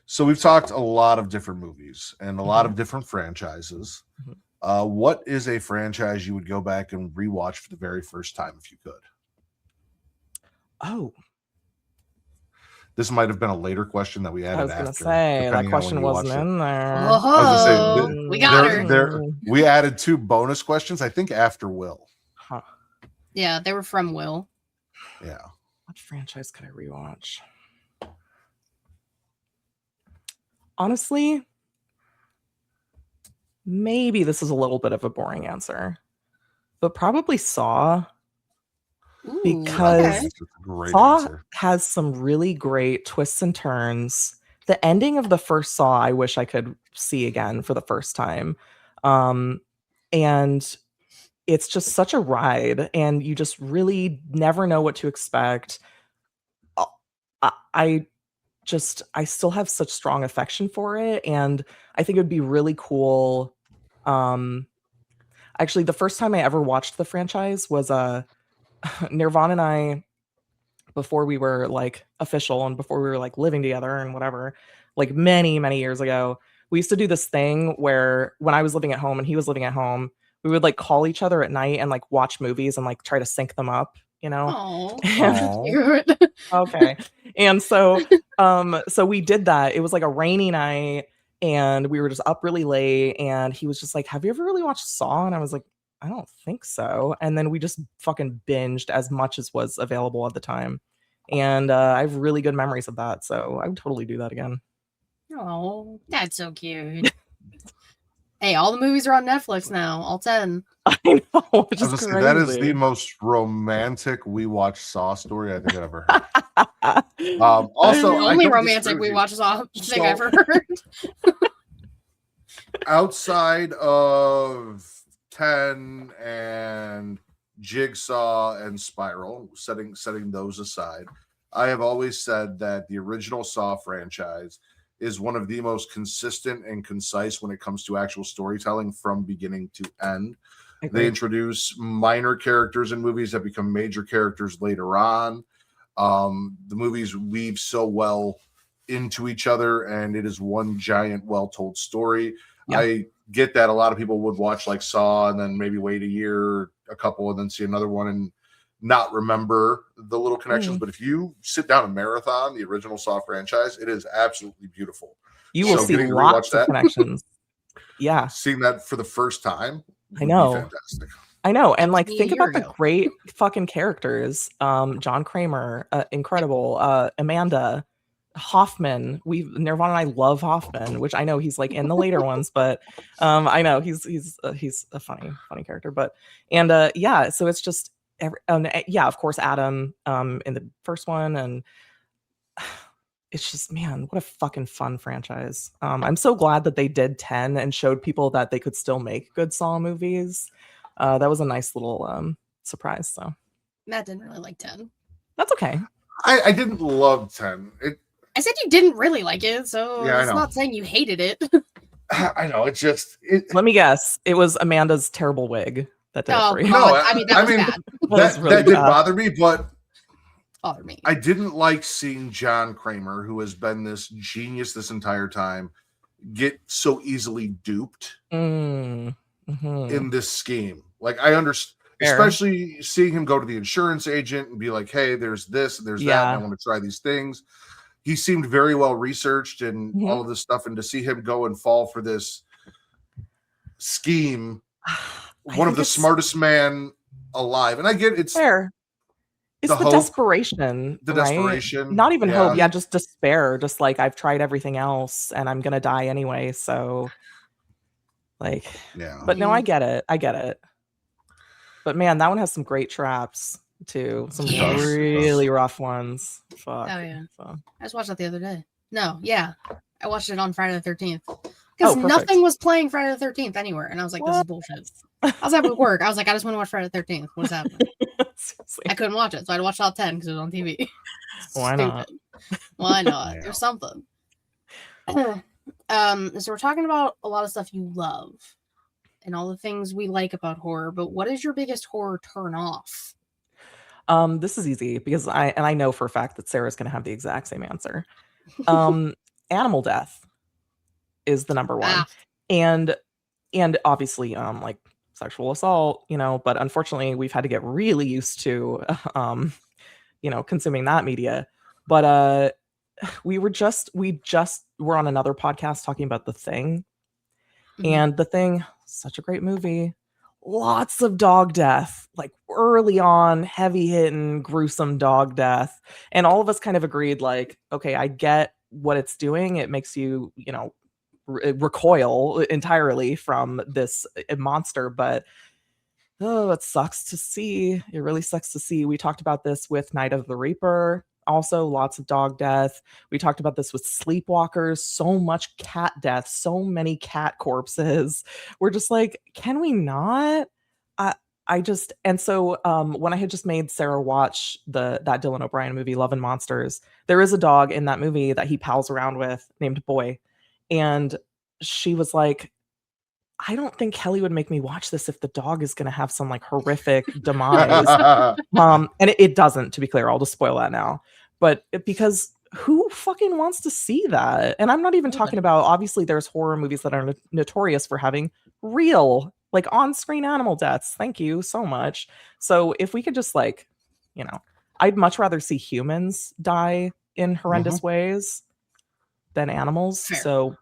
So we've talked a lot of different movies and a lot of different franchises. What is a franchise you would go back and rewatch for the very first time if you could? Oh. This might have been a later question that we added. I was going to after, say that question wasn't in there. Oh, we got her. We added 2 bonus questions, I think, after Will. Huh. Yeah, they were from Will. Yeah. What franchise could I rewatch? Honestly, maybe this is a little bit of a boring answer, but probably Saw. Ooh, because Saw has some really great twists and turns. The ending of the first Saw, I wish I could see again for the first time. And it's just such a ride, and you just really never know what to expect. I still have such strong affection for it, and I think it would be really cool. Actually, the first time I ever watched the franchise was Nirvana and I, before we were like official and before we were like living together and whatever, like many years ago, we used to do this thing where when I was living at home and he was living at home, we would like call each other at night and like watch movies and like try to sync them up, you know. Okay. And so we did that. It was like a rainy night and we were just up really late, and he was just like, "Have you ever really watched Saw?" And I was like, "I don't think so." And then we just fucking binged as much as was available at the time. And I have really good memories of that. So I would totally do that again. Oh, that's so cute. Hey, all the movies are on Netflix now. All 10. I know. Which is crazy. That is the most romantic we watch Saw story I think I've ever heard. Also, the only romantic we watch Saw thing I've ever heard. Outside of 10 and Jigsaw and Spiral, setting those aside, I have always said that the original Saw franchise is one of the most consistent and concise when it comes to actual storytelling from beginning to end. They introduce minor characters in movies that become major characters later on. The movies weave so well into each other, and it is one giant, well-told story. Yeah. I get that a lot of people would watch like Saw and then maybe wait a year, a couple, and then see another one and not remember the little connections. But if you sit down and marathon the original Saw franchise, it is absolutely beautiful. You will see lots of connections. Yeah. Seeing that for the first time. I know. Fantastic. I know. And like, think about the great fucking characters. John Kramer, incredible. Amanda, Hoffman. Nirvana and I love Hoffman, which I know he's like in the later ones, but I know he's a funny character. But yeah, so it's just yeah, of course Adam in the first one, and it's just, man, what a fucking fun franchise. I'm so glad that they did 10 and showed people that they could still make good Saw movies. That was a nice little surprise. So Matt didn't really like 10. that's okay. I didn't love 10. I said you didn't really like it, so Yeah, I it's know. not saying you hated it. I know, it's just Let me guess. It was Amanda's terrible wig that did it Oh, for you. No, God. I mean, that was bad. was really that did bad. bother me, but Bother me. I didn't like seeing John Kramer, who has been this genius this entire time, get so easily duped Mhm. in this scheme. Like, I understand, Fair. especially seeing him go to the insurance agent and be like, hey, there's this and there's that, and I Yeah. want to try these things. He seemed very well researched and Mhm. all of this stuff, and to see him go and fall for this scheme, one of the smartest man alive. And I get it's fair. It's the the hope, desperation. the right? desperation. Not even yeah. hope. Yeah, just despair. Just like, I've tried everything else and I'm gonna die anyway. So like, Yeah. but no, I get it. But man, that one has some great traps too. Some Yes. really rough ones. Fuck. Oh, yeah. So. I just watched that the other day. No, yeah. I watched it on Friday the 13th. Because perfect. nothing was playing Friday the 13th anywhere. And I was like, this is bullshit. I was at work. I was like, I just want to watch Friday the 13th. What's happening? Seriously. I couldn't watch it. So I had to watch all 10 because it was on TV. Why not? Why not? Yeah. There's something. So we're talking about a lot of stuff you love and all the things we like about horror, but what is your biggest horror turn off? This is easy because I know for a fact that Sarah's gonna have the exact same answer. Animal death is the number one. And obviously like sexual assault, but unfortunately we've had to get really used to consuming that media. But we were on another podcast talking about The Thing. And The Thing, such a great movie. Lots of dog death, like early on, heavy hitting, gruesome dog death. And all of us kind of agreed, like, okay, I get what it's doing. It makes you, recoil entirely from this monster, but it sucks to see. It really sucks to see. We talked about this with Night of the Reaper. Also, lots of dog death. We talked about this with Sleepwalkers. So much cat death. So many cat corpses. We're just like, can we not? So when I had just made Sarah watch that Dylan O'Brien movie, Love and Monsters, there is a dog in that movie that he pals around with named Boy. And she was like, I don't think Kelly would make me watch this if the dog is going to have some like horrific demise. And it doesn't, to be clear. I'll just spoil that now. But because who fucking wants to see that? And I'm not even talking about, obviously there's horror movies that are notorious for having real, like on-screen animal deaths. Thank you so much. So if we could just like, I'd much rather see humans die in horrendous ways than animals. Fair. So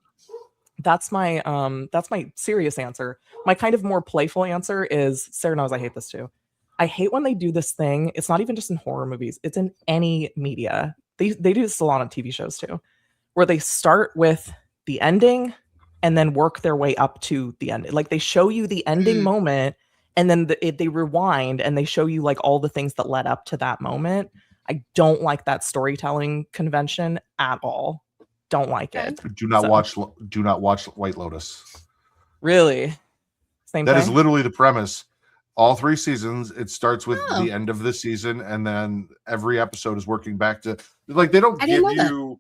that's my serious answer. My kind of more playful answer is, Sarah knows I hate this too. I hate when they do this thing. It's not even just in horror movies. It's in any media. They do this a lot on TV shows too, where they start with the ending and then work their way up to the end. Like they show you the ending moment and then they rewind and they show you like all the things that led up to that moment. I don't like that storytelling convention at all. Don't like it. Do not watch White Lotus. Really? Same That thing? is literally the premise. All 3 seasons, it starts with the end of the season, and then every episode is working back to like they don't give you.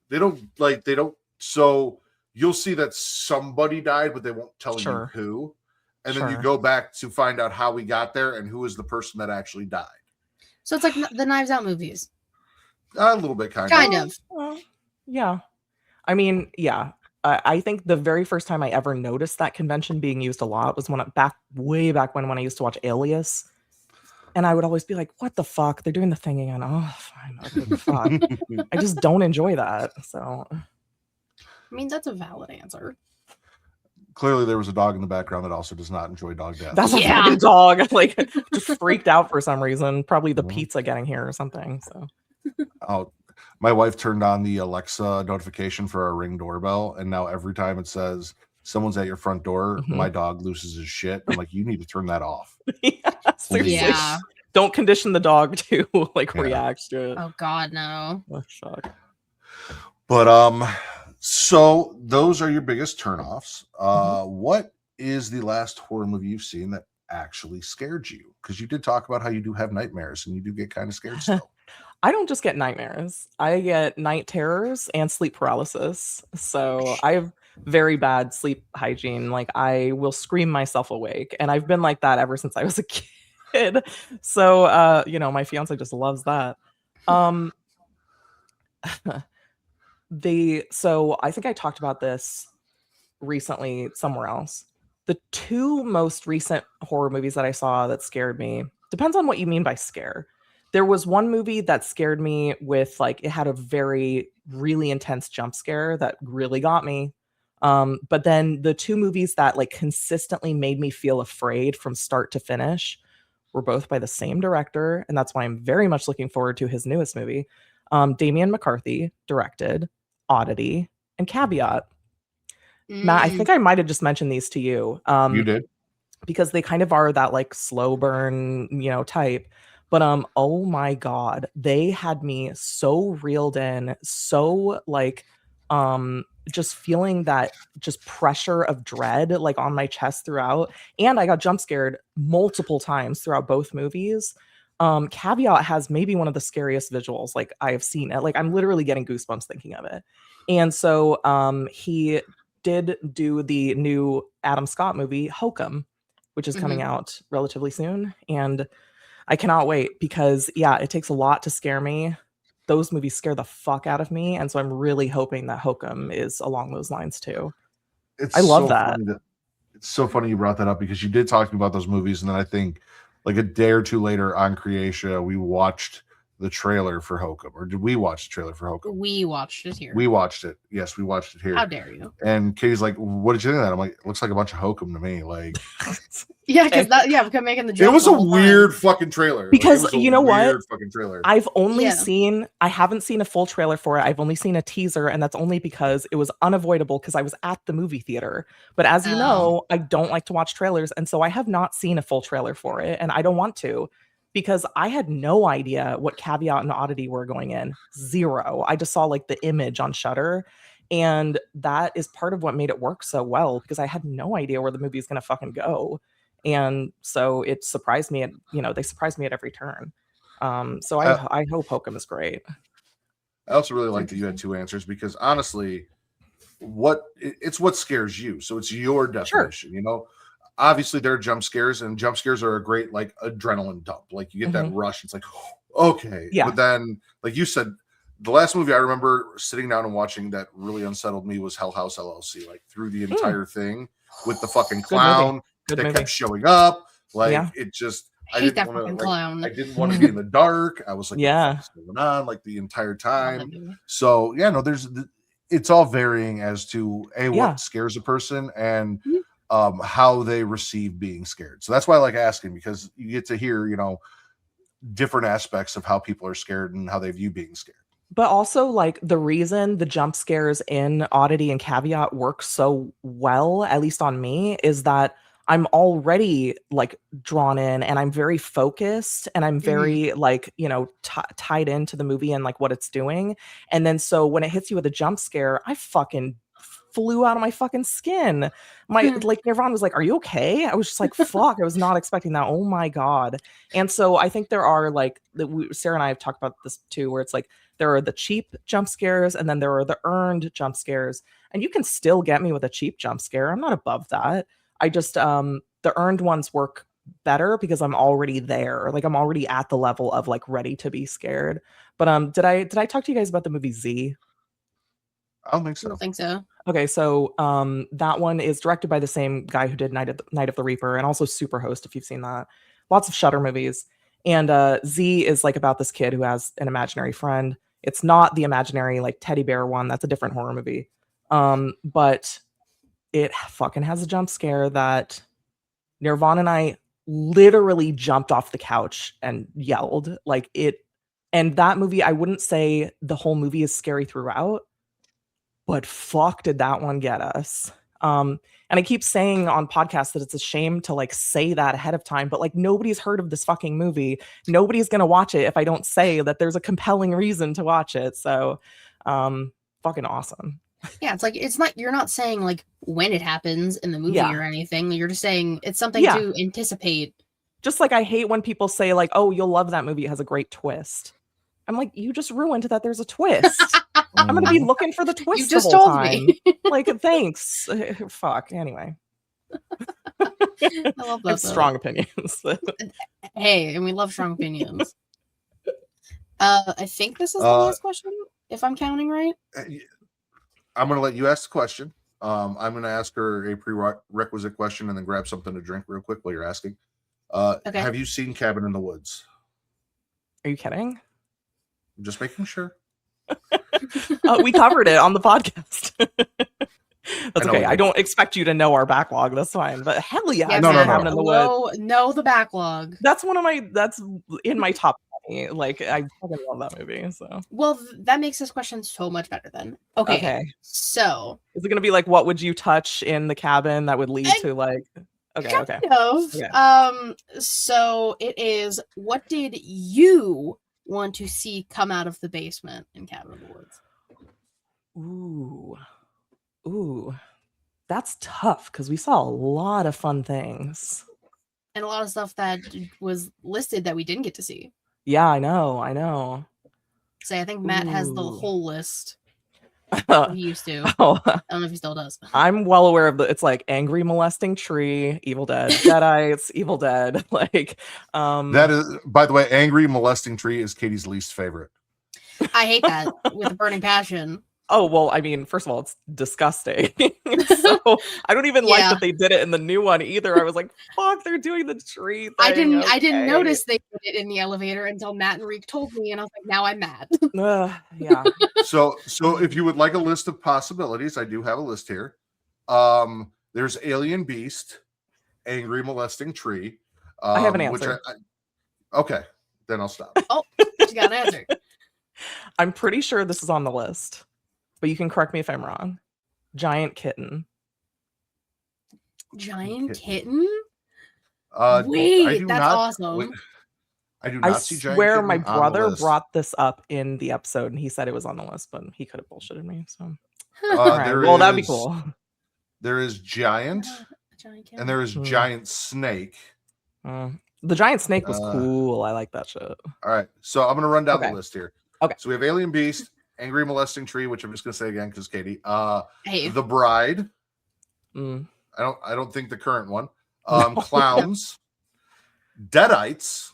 They don't. So you'll see that somebody died, but they won't tell you who. And then you go back to find out how we got there and who is the person that actually died. So it's like the Knives Out movies. A little bit, kind of. Well, yeah. I mean, yeah. I think the very first time I ever noticed that convention being used a lot was way back when I used to watch Alias. And I would always be like, what the fuck? They're doing the thing again. Oh, fine. Okay, fuck. I just don't enjoy that. So, I mean, that's a valid answer. Clearly, there was a dog in the background that also does not enjoy dog death. That's a fucking dog. Like, just freaked out for some reason. Probably the pizza getting here or something. So, my wife turned on the Alexa notification for our Ring doorbell, and now every time it says someone's at your front door, my dog loses his shit. I'm like, you need to turn that off. Seriously. Yeah. Don't condition the dog to react to it. Oh God, no. Oh, fuck. But so those are your biggest turnoffs. What is the last horror movie you've seen that actually scared you? Because you did talk about how you do have nightmares and you do get kind of scared still. I don't just get nightmares. I get night terrors and sleep paralysis. So I have very bad sleep hygiene. Like I will scream myself awake. And I've been like that ever since I was a kid. So my fiance just loves that. So I think I talked about this recently somewhere else. The two most recent horror movies that I saw that scared me, depends on what you mean by scare. There was one movie that scared me with it had a very really intense jump scare that really got me. But then the two movies that consistently made me feel afraid from start to finish were both by the same director, and that's why I'm very much looking forward to his newest movie. Damian McCarthy directed Oddity and Caveat. Matt, I think I might have just mentioned these to you. You did, because they kind of are that slow burn, type. But oh my God, they had me so reeled in, so just feeling that just pressure of dread on my chest throughout. And I got jump scared multiple times throughout both movies. Caveat has maybe one of the scariest visuals I have seen it. I'm literally getting goosebumps thinking of it. And so he did do the new Adam Scott movie Hokum, which is coming out relatively soon, and I cannot wait because it takes a lot to scare me. Those movies scare the fuck out of me, and so I'm really hoping that Hokum is along those lines too. I love that. It's so funny you brought that up because you did talk about those movies, and then I think a day or two later on Creatia, we watched the trailer for Hokum, or did we watch the trailer for Hokum? We watched it here. We watched it. Yes, we watched it here. How dare you? And Katie's like, "What did you think of that?" I'm like, "It looks like a bunch of Hokum to me." Yeah, because we kept making the joke. It was a weird fucking trailer. Because you know what? Fucking trailer. I've only I haven't seen a full trailer for it. I've only seen a teaser, and that's only because it was unavoidable because I was at the movie theater. But as you know, I don't like to watch trailers, and so I have not seen a full trailer for it, and I don't want to. Because I had no idea what Caveat and Oddity were going in. Zero. I just saw the image on Shudder, and that is part of what made it work so well because I had no idea where the movie is going to fucking go. And so it surprised me they surprised me at every turn. So I hope Hokum is great. I also really like that you had two answers because honestly, it's what scares you. So it's your definition, Obviously there are jump scares, and jump scares are a great adrenaline dump. You get that rush. It's okay. Yeah. But then, you said, the last movie I remember sitting down and watching that really unsettled me was Hell House LLC. Through the entire thing with the fucking clown that kept showing up. It just I didn't want to clown. I didn't want to be in the dark. I was like, what's going on the entire time. So it's all varying as to what scares a person and how they receive being scared. So that's why I like asking, because you get to hear, different aspects of how people are scared and how they view being scared. But also the reason the jump scares in Oddity and Caveat work so well, at least on me, is that I'm already drawn in and I'm very focused and I'm very tied into the movie and what it's doing. And then so when it hits you with a jump scare, I fucking flew out of my fucking skin. Nirvana was like, "Are you okay?" I was just like, fuck, I was not expecting that. Oh my God. And so I think there are Sarah and I have talked about this too, where it's there are the cheap jump scares and then there are the earned jump scares, and you can still get me with a cheap jump scare. I'm not above that. I just the earned ones work better because I'm already there. I'm already at the level of ready to be scared. But did I talk to you guys about the movie Z? I don't think so. I don't think so. Okay, so that one is directed by the same guy who did Night of the Reaper and also Superhost, if you've seen that. Lots of Shudder movies. And Z is about this kid who has an imaginary friend. It's not the imaginary teddy bear one. That's a different horror movie. But it fucking has a jump scare that Nirvana and I literally jumped off the couch and yelled. And that movie, I wouldn't say the whole movie is scary throughout, but fuck did that one get us. And I keep saying on podcasts that it's a shame to like say that ahead of time, but like nobody's heard of this fucking movie. Nobody's gonna watch it if I don't say that there's a compelling reason to watch it. So fucking awesome. Yeah, it's like you're not saying like when it happens in the movie Yeah. or anything. You're just saying it's something Yeah. to anticipate. Just like I hate when people say like, oh, you'll love that movie, it has a great twist. I'm like, you just ruined that there's a twist. I'm gonna be looking for the twist. You just the whole told time. me. Like, thanks. Fuck. Anyway, I love I have that. strong opinions. Hey, and we love strong opinions. I think this is the last question, if I'm counting right. I'm going to let you ask the question. I'm going to ask her a prerequisite question and then grab something to drink real quick while you're asking. Okay. Have you seen Cabin in the Woods? Are you kidding? I'm just making sure. We covered it on the podcast. That's okay. we I did. don't expect you to know our backlog. That's fine. But hell yeah, Yeah, No, no, Matt, no. Cabin in the Woods. know the backlog. That's that's in my top 20. Like, I fucking love that movie. So Well, that makes this question so much better then. Okay. So is it gonna be like, what would you touch in the cabin that would lead to like? Okay. kind of. Okay. So it is. What did you want to see come out of the basement in Cabin in the Woods? Ooh, that's tough because we saw a lot of fun things and a lot of stuff that was listed that we didn't get to see. Yeah, I know. So I think Matt has the Ooh. whole list. He used to. Oh, I don't know if he still does. I'm well aware of it's like angry molesting tree, Evil Dead, Deadites, Evil Dead. Like, that is, by the way, angry molesting tree is Katie's least favorite. I hate that with a burning passion. Oh, well, I mean, first of all, it's disgusting. So I don't even like that they did it in the new one either. I was like, fuck, they're doing the tree thing. I didn't notice they did it in the elevator until Matt and Reek told me, and I was like, now I'm mad. Yeah. So if you would like a list of possibilities, I do have a list here. There's Alien Beast, angry molesting tree. I have an answer. Okay, then I'll stop. Oh, you got an answer. I'm pretty sure this is on the list, but you can correct me if I'm wrong. Giant kitten. Giant kitten? Wait, that's awesome. I do not I see giant swear kitten my on the brother list. brought this up in the episode and he said it was on the list, but he could have bullshitted me. So well, that'd be cool. There is giant, and there is giant snake. The giant snake was cool. I like that shit. All right, so I'm gonna run down the list here. Okay. So we have Alien Beast, angry molesting tree, which I'm just gonna say again because Katie. Hey. The Bride. I don't think the current one. Clowns, Deadites,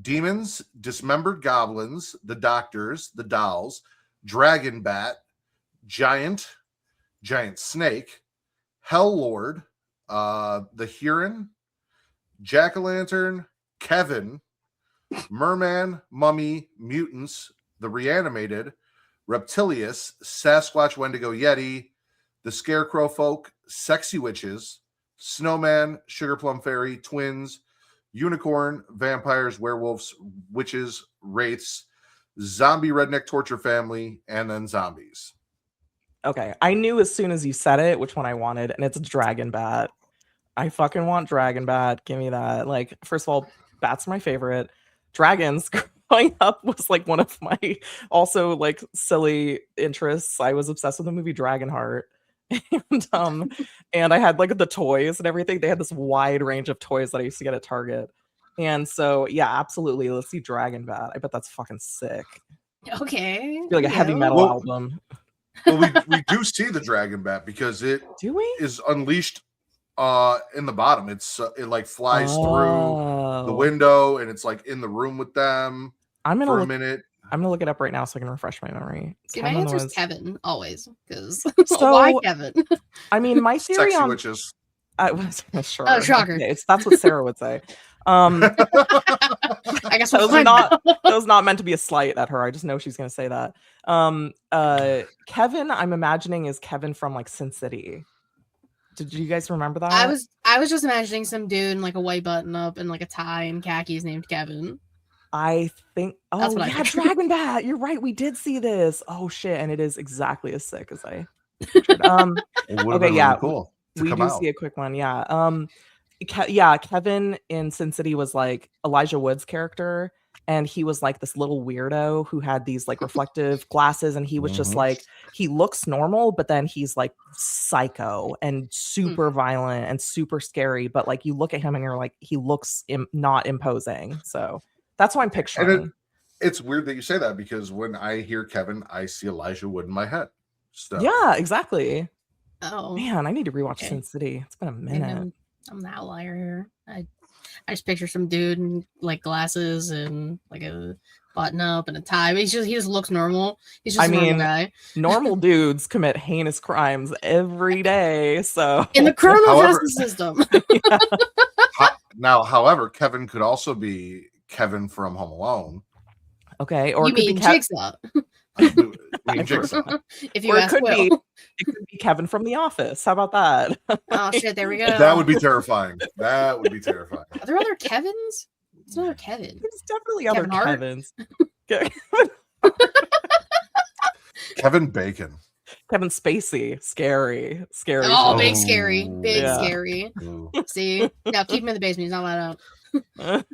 demons, dismembered goblins, the doctors, the dolls, dragon bat, giant snake, hell lord, the Huron, jack-o'-lantern, Kevin, merman, mummy, mutants, the reanimated, reptilius, Sasquatch, Wendigo, Yeti, the scarecrow folk, sexy witches, snowman, sugar plum fairy, twins, unicorn, vampires, werewolves, witches, wraiths, zombie redneck torture family, and then zombies. Okay, I knew as soon as you said it which one I wanted, and it's dragon bat. I fucking want dragon bat. Give me that. Like, first of all, bats are my favorite. Dragons growing up was like one of my also like silly interests. I was obsessed with the movie Dragonheart. And I had like the toys and everything. They had this wide range of toys that I used to get at Target. And so yeah, absolutely. Let's see Dragon Bat. I bet that's fucking sick. Okay. Like a heavy metal album. Well, we do see the Dragon Bat because it is unleashed in the bottom. It like flies through the window and it's like in the room with them for a minute. I'm gonna look it up right now so I can refresh my memory. See, my answer is Kevin always, because so, why Kevin? I mean, my theory sexy on witches. Sure. Oh, shocker! Okay, that's what Sarah would say. I guess that was not meant to be a slight at her. I just know she's gonna say that. Kevin, I'm imagining is Kevin from like Sin City. Did you guys remember that? I was just imagining some dude in like a white button up and like a tie and khakis named Kevin. I think. That's Oh what I yeah, pictured. Dragon Bat. You're right. We did see this. Oh shit, and it is exactly as sick as I pictured. It would have Okay, been yeah, really cool to we come do out. see a quick one. Yeah. Yeah, Kevin in Sin City was like Elijah Wood's character, and he was like this little weirdo who had these like reflective glasses, and he was just Mhm. like, he looks normal, but then he's like psycho and super violent and super scary. But like you look at him and you're like, he looks not imposing. So that's what I'm picturing. It's weird that you say that because when I hear Kevin, I see Elijah Wood in my head. So Yeah, exactly. Oh Man, I need to rewatch okay. Sin City. It's been a Maybe minute. I'm the outlier here. I just picture some dude in like glasses and like a button up and a tie. But he just looks normal. He's just I a normal mean, guy. normal dudes commit heinous crimes every day. So In the criminal However- justice system. However, Kevin could also be Kevin from Home Alone. okay, or You it could mean be Jigsaw? I mean, I've heard Jigsaw. If you or it ask could Will. be it could be Kevin from The Office. How about that? Oh shit! There we go. That would be terrifying. That would be terrifying. Are there other Kevins? There's another Kevin. There's definitely other Kevin Hart? Kevins. Kevin Bacon. Kevin Spacey, scary. Oh, shit. big scary, big Yeah. scary. Ooh. See, now keep him in the basement. He's not allowed out.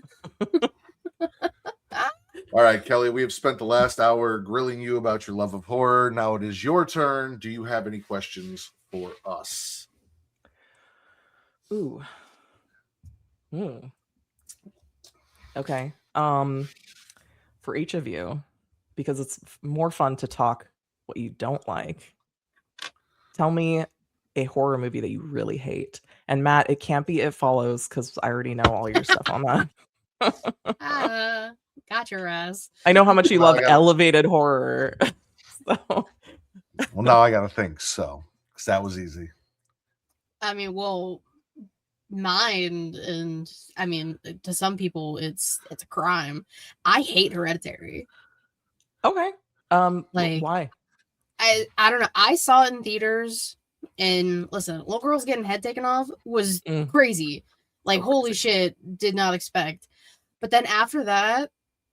All right, Kelly, we have spent the last hour grilling you about your love of horror. Now it is your turn. Do you have any questions for us? Ooh. Okay. For each of you, because it's more fun to talk what you don't like. Tell me a horror movie that you really hate. And Matt, it can't be It Follows because I already know all your stuff on that. Got your ass. I know how much you Well, love I gotta- elevated horror. So Well, now I got to think. So, because that was easy. I mean, well, mine, and I mean, to some people, it's a crime. I hate Hereditary. okay. Like- Why? I don't know. I saw it in theaters, and listen, little girls getting head taken off was crazy. Like, So holy crazy. shit, did not expect. But then after that,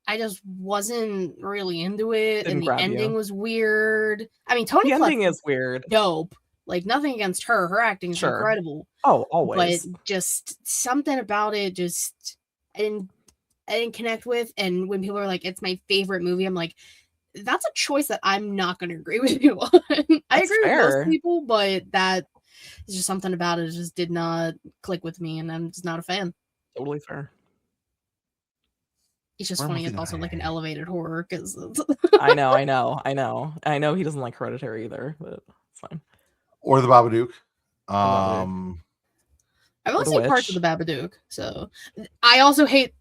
I just wasn't really into it, Didn't and the grab ending you. was weird. I mean, Toni The Collette ending is weird. dope. Like, nothing against her. Her acting is Sure. incredible. Oh, always. But just something about it just I didn't connect with. And when people are like, it's my favorite movie, I'm like, that's a choice that I'm not going to agree with you on. I That's agree with fair. most people, but that is just something about it just did not click with me, and I'm just not a fan. Totally fair. It's just What funny. movie It's did also I like an hate? elevated horror because I know he doesn't like Hereditary either, but it's fine. Or the Babadook. Babadook. I've Or only The seen parts of Witch. the Babadook. So I also hate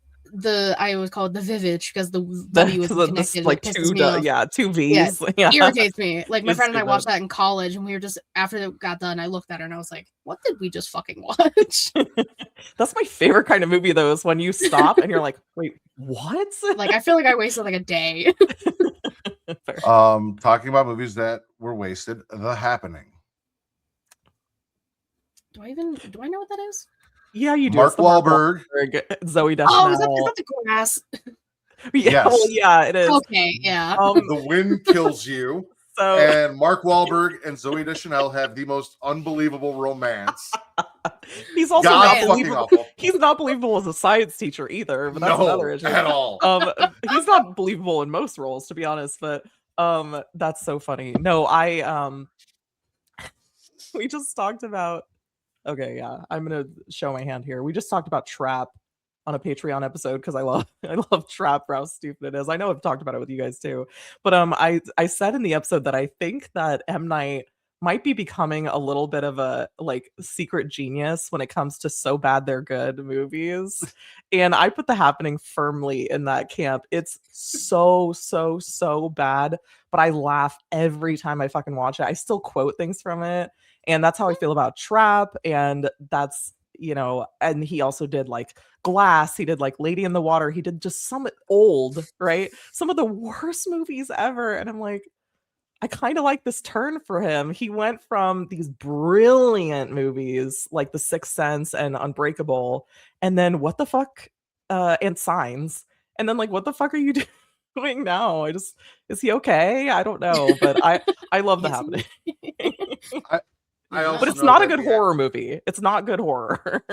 I always call it the Vivitch because the W isn't Because connected. like It pisses me off. two V's. Yeah. Irritates me. Like my It's friend and I watched stupid. that in college, and we were just after it got done, I looked at her and I was like, "What did we just fucking watch?" That's my favorite kind of movie though, is when you stop and you're like, wait, what? Like I feel like I wasted like a day. Fair. Talking about movies that were wasted. The Happening. Do I know what that is? Yeah, you do. Mark It's the Mark Wahlberg. Wahlberg, Zoe Oh, Deschanel. is that the grass? Yeah, Yes. well, yeah, it is. Okay, yeah. The Wind Kills You. So And Mark Wahlberg and Zoe Deschanel have the most unbelievable romance. he's also God not fucking believable. awful. He's not believable as a science teacher either, but that's another No, issue. at all. He's not believable in most roles, to be honest, but that's so funny. No, we just talked about, okay, yeah, I'm gonna show my hand here. We just talked about Trap on a Patreon episode because I love Trap for how stupid it is. I know I've talked about it with you guys too, but I said in the episode that I think that M. Night might be becoming a little bit of a like secret genius when it comes to so bad they're good movies. And I put The Happening firmly in that camp. It's so bad, but I laugh every time I fucking watch it. I still quote things from it. And that's how I feel about Trap. And that's, and he also did like Glass. He did like Lady in the Water. He did just some old, right? Some of the worst movies ever. And I'm like, I kind of like this turn for him. He went from these brilliant movies like The Sixth Sense and Unbreakable, and then what the fuck, and Signs. And then like, what the fuck are you doing now? Is he okay? I don't know, but I love The Is Happening. I also But it's know not a that good horror movie. It's not good horror.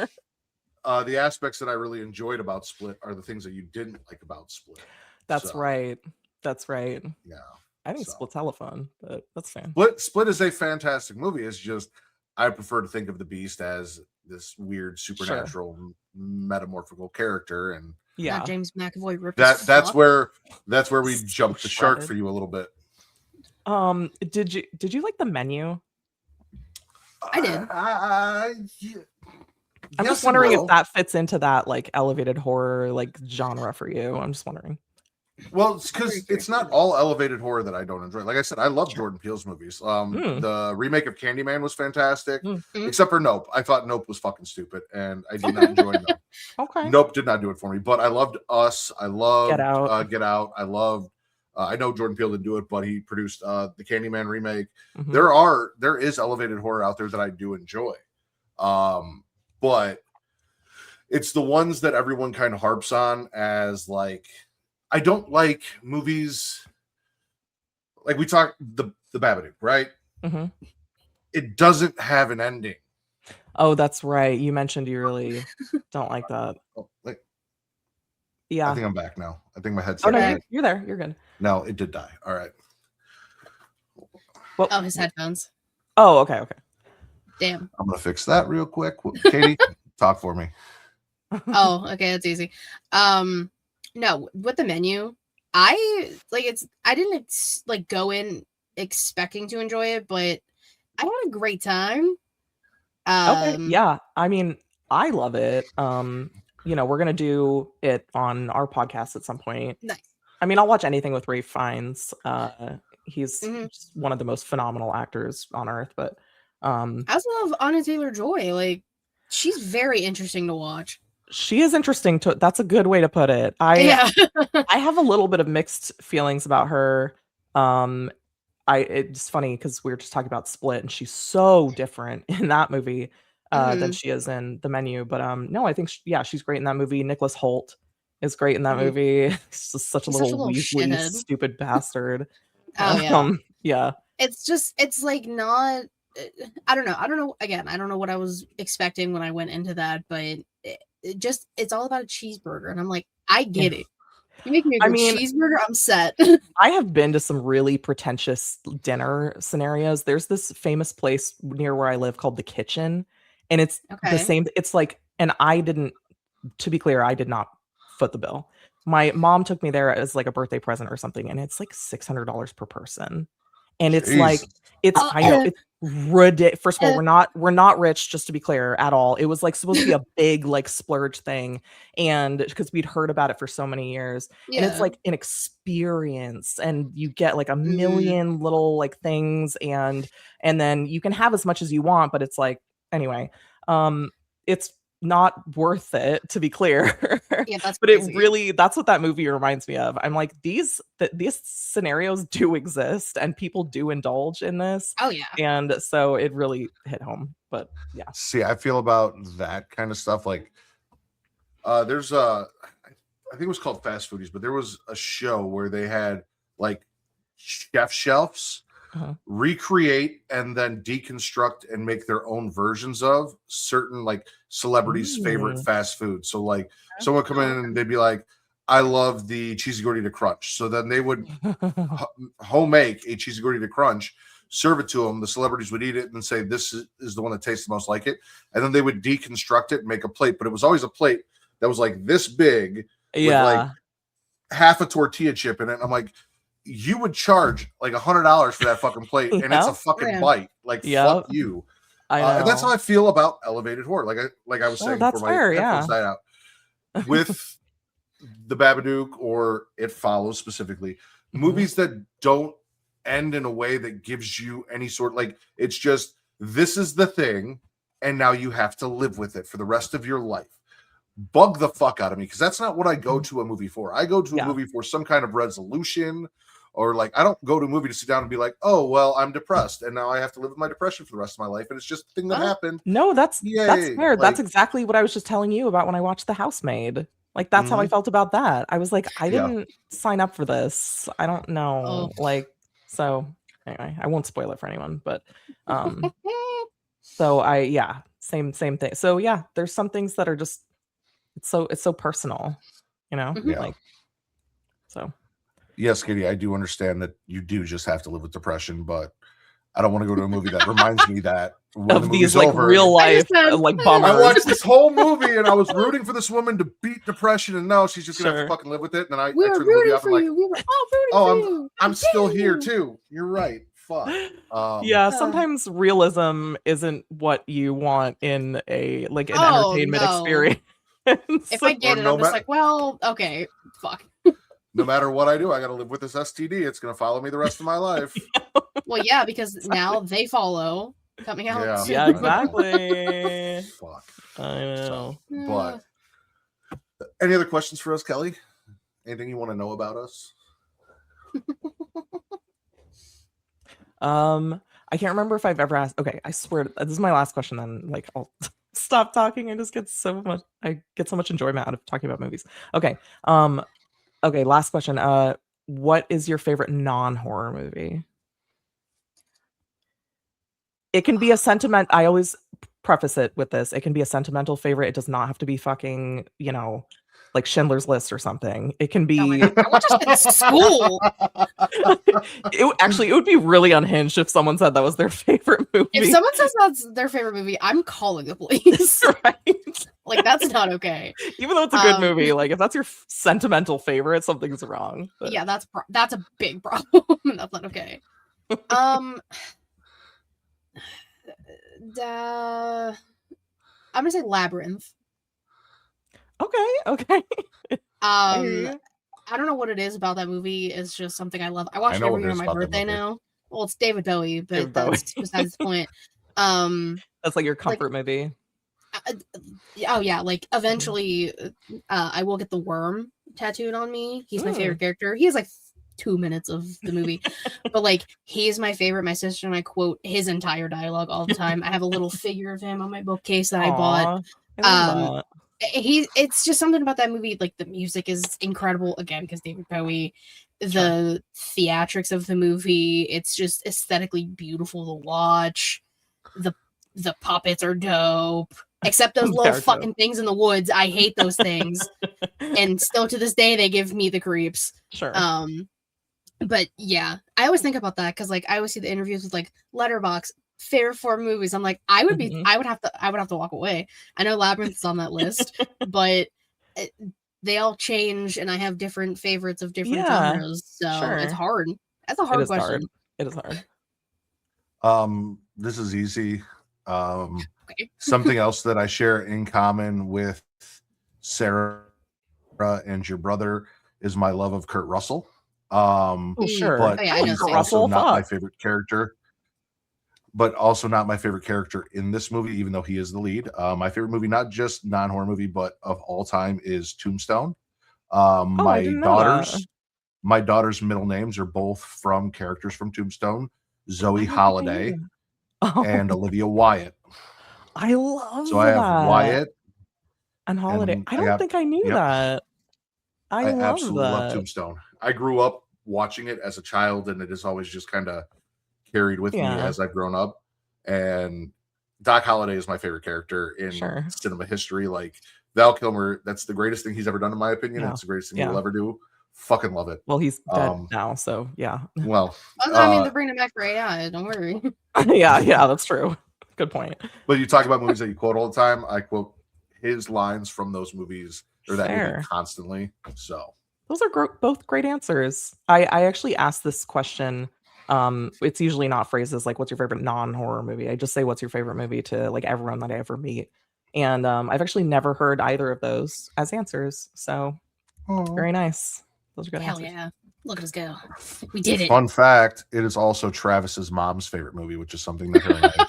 the aspects that I really enjoyed about Split are the things that you didn't like about Split. That's right. That's right. Yeah. I think Split's hella fun, but that's fine. Split is a fantastic movie. It's just I prefer to think of the Beast as this weird supernatural metamorphical character, and Not James McAvoy ripped that's where we jumped the shark shredded. for you a little bit. Did you like The Menu? I did. I'm just wondering if that fits into that like elevated horror like genre for you. I'm just wondering. Well, it's because it's not all elevated horror that I don't enjoy. Like I said, I love Jordan Peele's movies. The remake of Candyman was fantastic, except for Nope. I thought Nope was fucking stupid, and I did not enjoy Nope. Okay. Nope did not do it for me, but I loved Us. I loved Get Out. Get Out. I loved. I know Jordan Peele didn't do it, but he produced the Candyman remake. Mhm. There is elevated horror out there that I do enjoy, but it's the ones that everyone kind of harps on as like. I don't like movies like we talked the Babadook, right? Mm-hmm. It doesn't have an ending. Oh, that's right. You mentioned you really don't like that. Yeah. I think I'm back now. I think my headset. Oh no, you're there. You're good. No, it did die. All right. Well, his headphones. Oh, okay. Damn. I'm gonna fix that real quick. Katie, talk for me. Oh, okay, that's easy. No, with The Menu, I didn't go in expecting to enjoy it, but I had a great time. Okay, yeah. I mean, I love it. We're gonna do it on our podcast at some point. Nice. I mean, I'll watch anything with Ralph Fiennes. He's just one of the most phenomenal actors on earth. But I also love Anya Taylor-Joy. Like, she's very interesting to watch. She is interesting to. That's a good way to put it. I have a little bit of mixed feelings about her. It's funny because we were just talking about Split, and she's so different in that movie than she is in The Menu. But no, I think she's great in that movie. Nicholas Hoult is great in that movie. He's just such a little Weasley, stupid bastard. Oh yeah. It's like not. I don't know. Again, I don't know what I was expecting when I went into that, but it's all about a cheeseburger, and I'm like, I get it. You make me a good cheeseburger, I'm set. I have been to some really pretentious dinner scenarios. There's this famous place near where I live called The Kitchen, and it's the same. It's like, and to be clear, I did not foot the bill. My mom took me there as like a birthday present or something, and it's like $600 per person. And it's like, I know it's ridiculous. First of all, we're not rich, just to be clear, at all. It was like supposed to be a big like splurge thing, and because we'd heard about it for so many years, and it's like an experience, and you get like a million little like things, and then you can have as much as you want, but it's like anyway, it's not worth it, to be clear. Yeah, that's but crazy. It really, that's what that movie reminds me of. I'm like, these scenarios do exist and people do indulge in this. Oh yeah. And so it really hit home. But yeah. See, I feel about that kind of stuff like there's I think it was called Fast Foodies, but there was a show where they had like chef shelves recreate and then deconstruct and make their own versions of certain like celebrities' favorite fast food. So like someone come in and they'd be like, I love the cheesy gordita crunch. So then they would homemake a cheesy gordita crunch, serve it to them. The celebrities would eat it and say, this is the one that tastes the most like it. And then they would deconstruct it and make a plate, but it was always a plate that was like this big with like half a tortilla chip in it. And I'm like, you would charge like $100 for that fucking plate, and it's a fucking bite. Like fuck you. And that's how I feel about elevated horror. Like I was saying, that's for my headphones died out with the Babadook or It Follows specifically, movies that don't end in a way that gives you any sort like it's just this is the thing, and now you have to live with it for the rest of your life. Bug the fuck out of me, because that's not what I go to a movie for. I go to a movie for some kind of resolution. Or like, I don't go to a movie to sit down and be like, oh, well, I'm depressed, and now I have to live with my depression for the rest of my life, and it's just a thing that happened. No, that's fair. Like, that's exactly what I was just telling you about when I watched The Housemaid. Like, that's how I Mhm. felt about that. I was like, I Yeah. didn't sign up for this. I don't know. Oh. Like, so anyway, I won't spoil it for anyone, but so same thing. So yeah, there's some things that are just it's so personal, you know? Mhm. Yeah. Like, so Yes, Katie, I do understand that you do just have to live with depression, but I don't want to go to a movie that reminds me that when the of these movie's like over, real I just life said, like I bummers. watched this whole movie and I was rooting for this woman to beat depression, and no, she's just gonna have Sure. to fucking live with it. And then I we were turn the movie rooting off. for I'm like, you. We were all rooting oh, for you. How I'm still dare here you? too. You're right. Fuck. Yeah, Uh. sometimes realism isn't what you want in a like an Oh, entertainment no. experience. If I get Or it, no I'm just ma- like, well, okay, fuck. No matter what I do, I got to live with this STD. It's gonna follow me the rest of my life. Well, yeah, because now they follow coming out. Yeah. Yeah, I know. exactly. Fuck. I know. But any other questions for us, Kelly? Anything you want to know about us? I can't remember if I've ever asked. Okay, I swear this is my last question. Then, like, I'll stop talking. I get so much enjoyment out of talking about movies. Okay. Okay. Last question. What is your favorite non-horror movie? It can be a sentiment. I always preface it with this. It can be a sentimental favorite. It does not have to be fucking, like Schindler's List or something. It can Oh my be. God. I went to that school. It would be really unhinged if someone said that was their favorite movie. If someone says that's their favorite movie, I'm calling the police. Right? Like, that's not okay. Even though it's a good movie, like if that's your sentimental favorite, something's wrong. But Yeah, that's a big problem. That's not okay. I'm gonna say Labyrinth. okay. I hear you. I don't know what it is about that movie. It's just something I love. I watch it know what every it year is on my about that birthday movie. now. Well, it's David Bowie, but David Bowie. that's besides the point. That's like your comfort movie. Oh yeah, like eventually I will get the worm tattooed on me. He's my favorite character. He has like 2 minutes of the movie, but like he's my favorite. My sister and I quote his entire dialogue all the time. I have a little figure of him on my bookcase that I bought. I love that. It's just something about that movie. Like the music is incredible again because David Bowie. The theatrics of the movie, it's just aesthetically beautiful to watch. The puppets are dope. Except those little fucking things in the woods. I hate those things. And still to this day, they give me the creeps. Sure. But yeah, I always think about that because like I always see the interviews with like Letterboxd favorite 4 movies. I'm like, I would have to walk away. I know Labyrinth is on that list, but they all change, and I have different favorites of different genres. So it's hard. That's a hard question. It is hard. This is easy. Okay. Something else that I share in common with Sarah and your brother is my love of Kurt Russell. Sure. But I know he's Sarah. also not my favorite character. But also not my favorite character in this movie, even though he is the lead. My favorite movie, not just non-horror movie, but of all time, is Tombstone. My daughter's middle names are both from characters from Tombstone: Zoe Holiday and Olivia Wyatt. I love so I have Wyatt and Holiday. and I don't think I knew that. I absolutely love that. Tombstone. I grew up watching it as a child, and it has always just kind of carried with me as I've grown up. And Doc Holliday is my favorite character in cinema history. Like Val Kilmer, that's the greatest thing he's ever done, in my opinion. It's the greatest thing he'll ever do. Fucking love it. Well, he's dead now, so yeah. Well, I mean, they're bringing it back for AI. Don't worry. yeah, that's true. Good point. But you talk about movies that you quote all the time. I quote his lines from those movies or that movie constantly. So those are both great answers. I actually asked this question. It's usually not phrases like "What's your favorite non-horror movie?" I just say "What's your favorite movie?" to like everyone that I ever meet, and I've actually never heard either of those as answers. So very nice. Those are good answers. Hell yeah! Look at us go. We did it. Fun fact: it is also Travis's mom's favorite movie, which is something that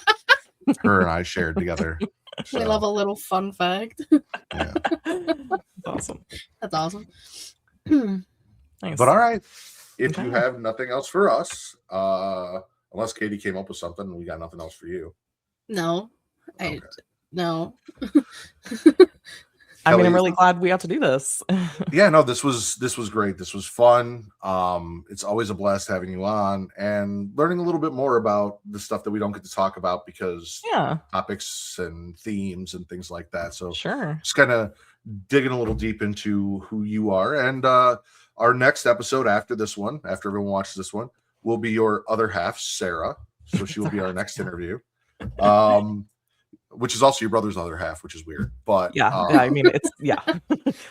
her and I shared together. So, we love a little fun fact. Yeah. That's awesome. That's awesome. Nice. But all right. If you have nothing else for us, unless Katie came up with something, we got nothing else for you. No. No. I mean, Kellie, I'm really glad we got to do this. yeah, no, this was great. This was fun. It's always a blast having you on and learning a little bit more about the stuff that we don't get to talk about because Yeah, topics and themes and things like that. So sure. just kind of digging a little deep into who you are. And our next episode after this one, after everyone watches this one, will be your other half, Sarah. So she will be our next interview. Which is also your brother's other half, which is weird. But Yeah, I mean, it's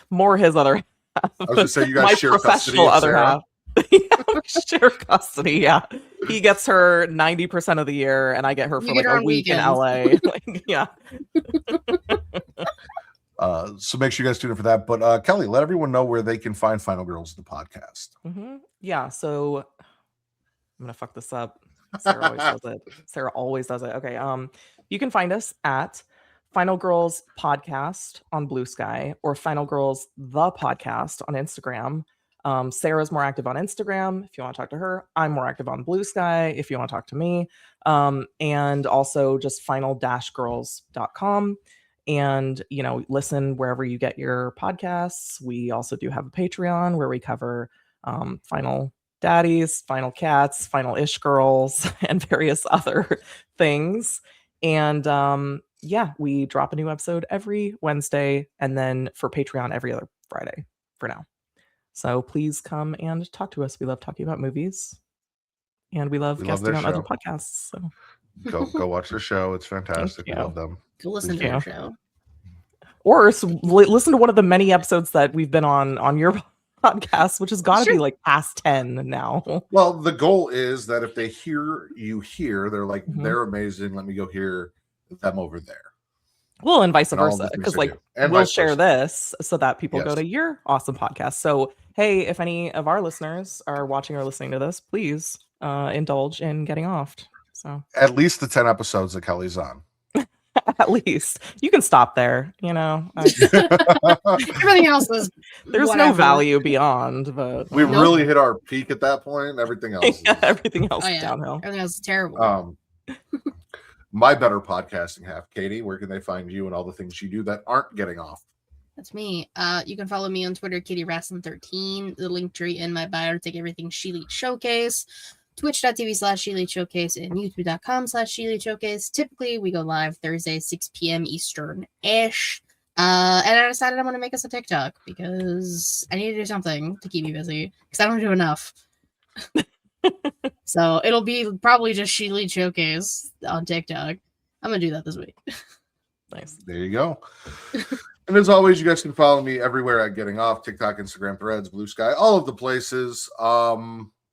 more his other half. I was gonna say you guys My share custody professional of other Sarah. half. Yeah, we share custody. Yeah, he gets her 90% of the year, and I get her You for get like her a on week in weekends. LA. Like, yeah. So make sure you guys tune in for that. But Kellie, let everyone know where they can find Final Girls, the podcast. Yeah. So I'm gonna fuck this up. Sarah always does it. Sarah always does it. Okay. You can find us at Final Girls Podcast on Blue Sky or Final Girls the Podcast on Instagram. Sarah's more active on Instagram if you want to talk to her. I'm more active on Blue Sky if you want to talk to me. And also just final-girls.com. And, listen wherever you get your podcasts. We also do have a Patreon where we cover Final Daddies, Final Cats, Final Ish Girls, and various other things. And we drop a new episode every Wednesday, and then for Patreon every other Friday for now. So please come and talk to us. We love talking about movies, and we love guesting on other podcasts. So go watch their show. It's fantastic. We love them. Go listen to their show. Or listen to one of the many episodes that we've been on your podcast, which has got to be like past 10 now. Well, the goal is that if they hear you here, they're like, they're amazing. Let me go hear them over there. Well, and vice versa, because we'll share this so that people go to your awesome podcast. So, hey, if any of our listeners are watching or listening to this, please indulge in getting off. So at least the 10 episodes that Kellie's on. At least you can stop there. Everything else is there's no value beyond. But we really hit our peak at that point. Everything else, everything else is downhill. Everything else is terrible. My better podcasting half, Katie, where can they find you and all the things you do that aren't getting off? That's me. You can follow me on Twitter, KatieRasslin13. The link tree in my bio to take everything She Lead Showcase. Twitch.tv/She Lead Showcase and YouTube.com/She Lead Showcase. Typically, we go live Thursday, 6 p.m. Eastern-ish. And I decided I'm going to make us a TikTok because I need to do something to keep me busy because I don't do enough. So it'll be probably just She Lead Showcase on TikTok. I'm going to do that this week. Nice. There you go. And as always, you guys can follow me everywhere at Getting Off, TikTok, Instagram, Threads, Blue Sky, all of the places.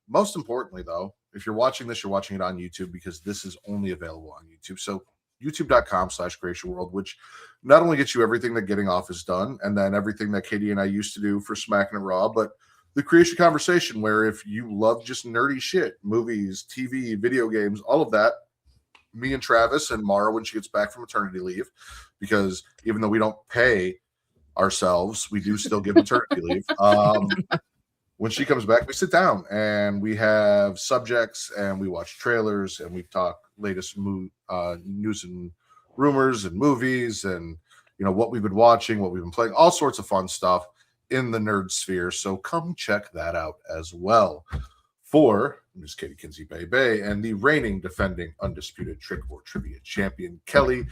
Most importantly, though, if you're watching this, you're watching it on YouTube because this is only available on YouTube. So youtube.com/GreaciaWorld, which not only gets you everything that Getting Off is done and then everything that Katie and I used to do for Smacking It Raw, but the Creation Conversation, where if you love just nerdy shit, movies, TV, video games, all of that, me and Travis and Mara when she gets back from maternity leave, because even though we don't pay ourselves, we do still give maternity leave. When she comes back, we sit down and we have subjects and we watch trailers and we talk latest news and rumors and movies and what we've been watching, what we've been playing, all sorts of fun stuff in the nerd sphere. So come check that out as well. For Miss Katie Kinsey Bay and the reigning, defending, undisputed Trick or Trivia champion, Kellie,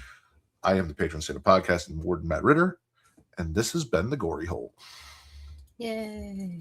I am the patron saint of podcasting, Warden Matt Ritter, and this has been the Gory Hole. Yay.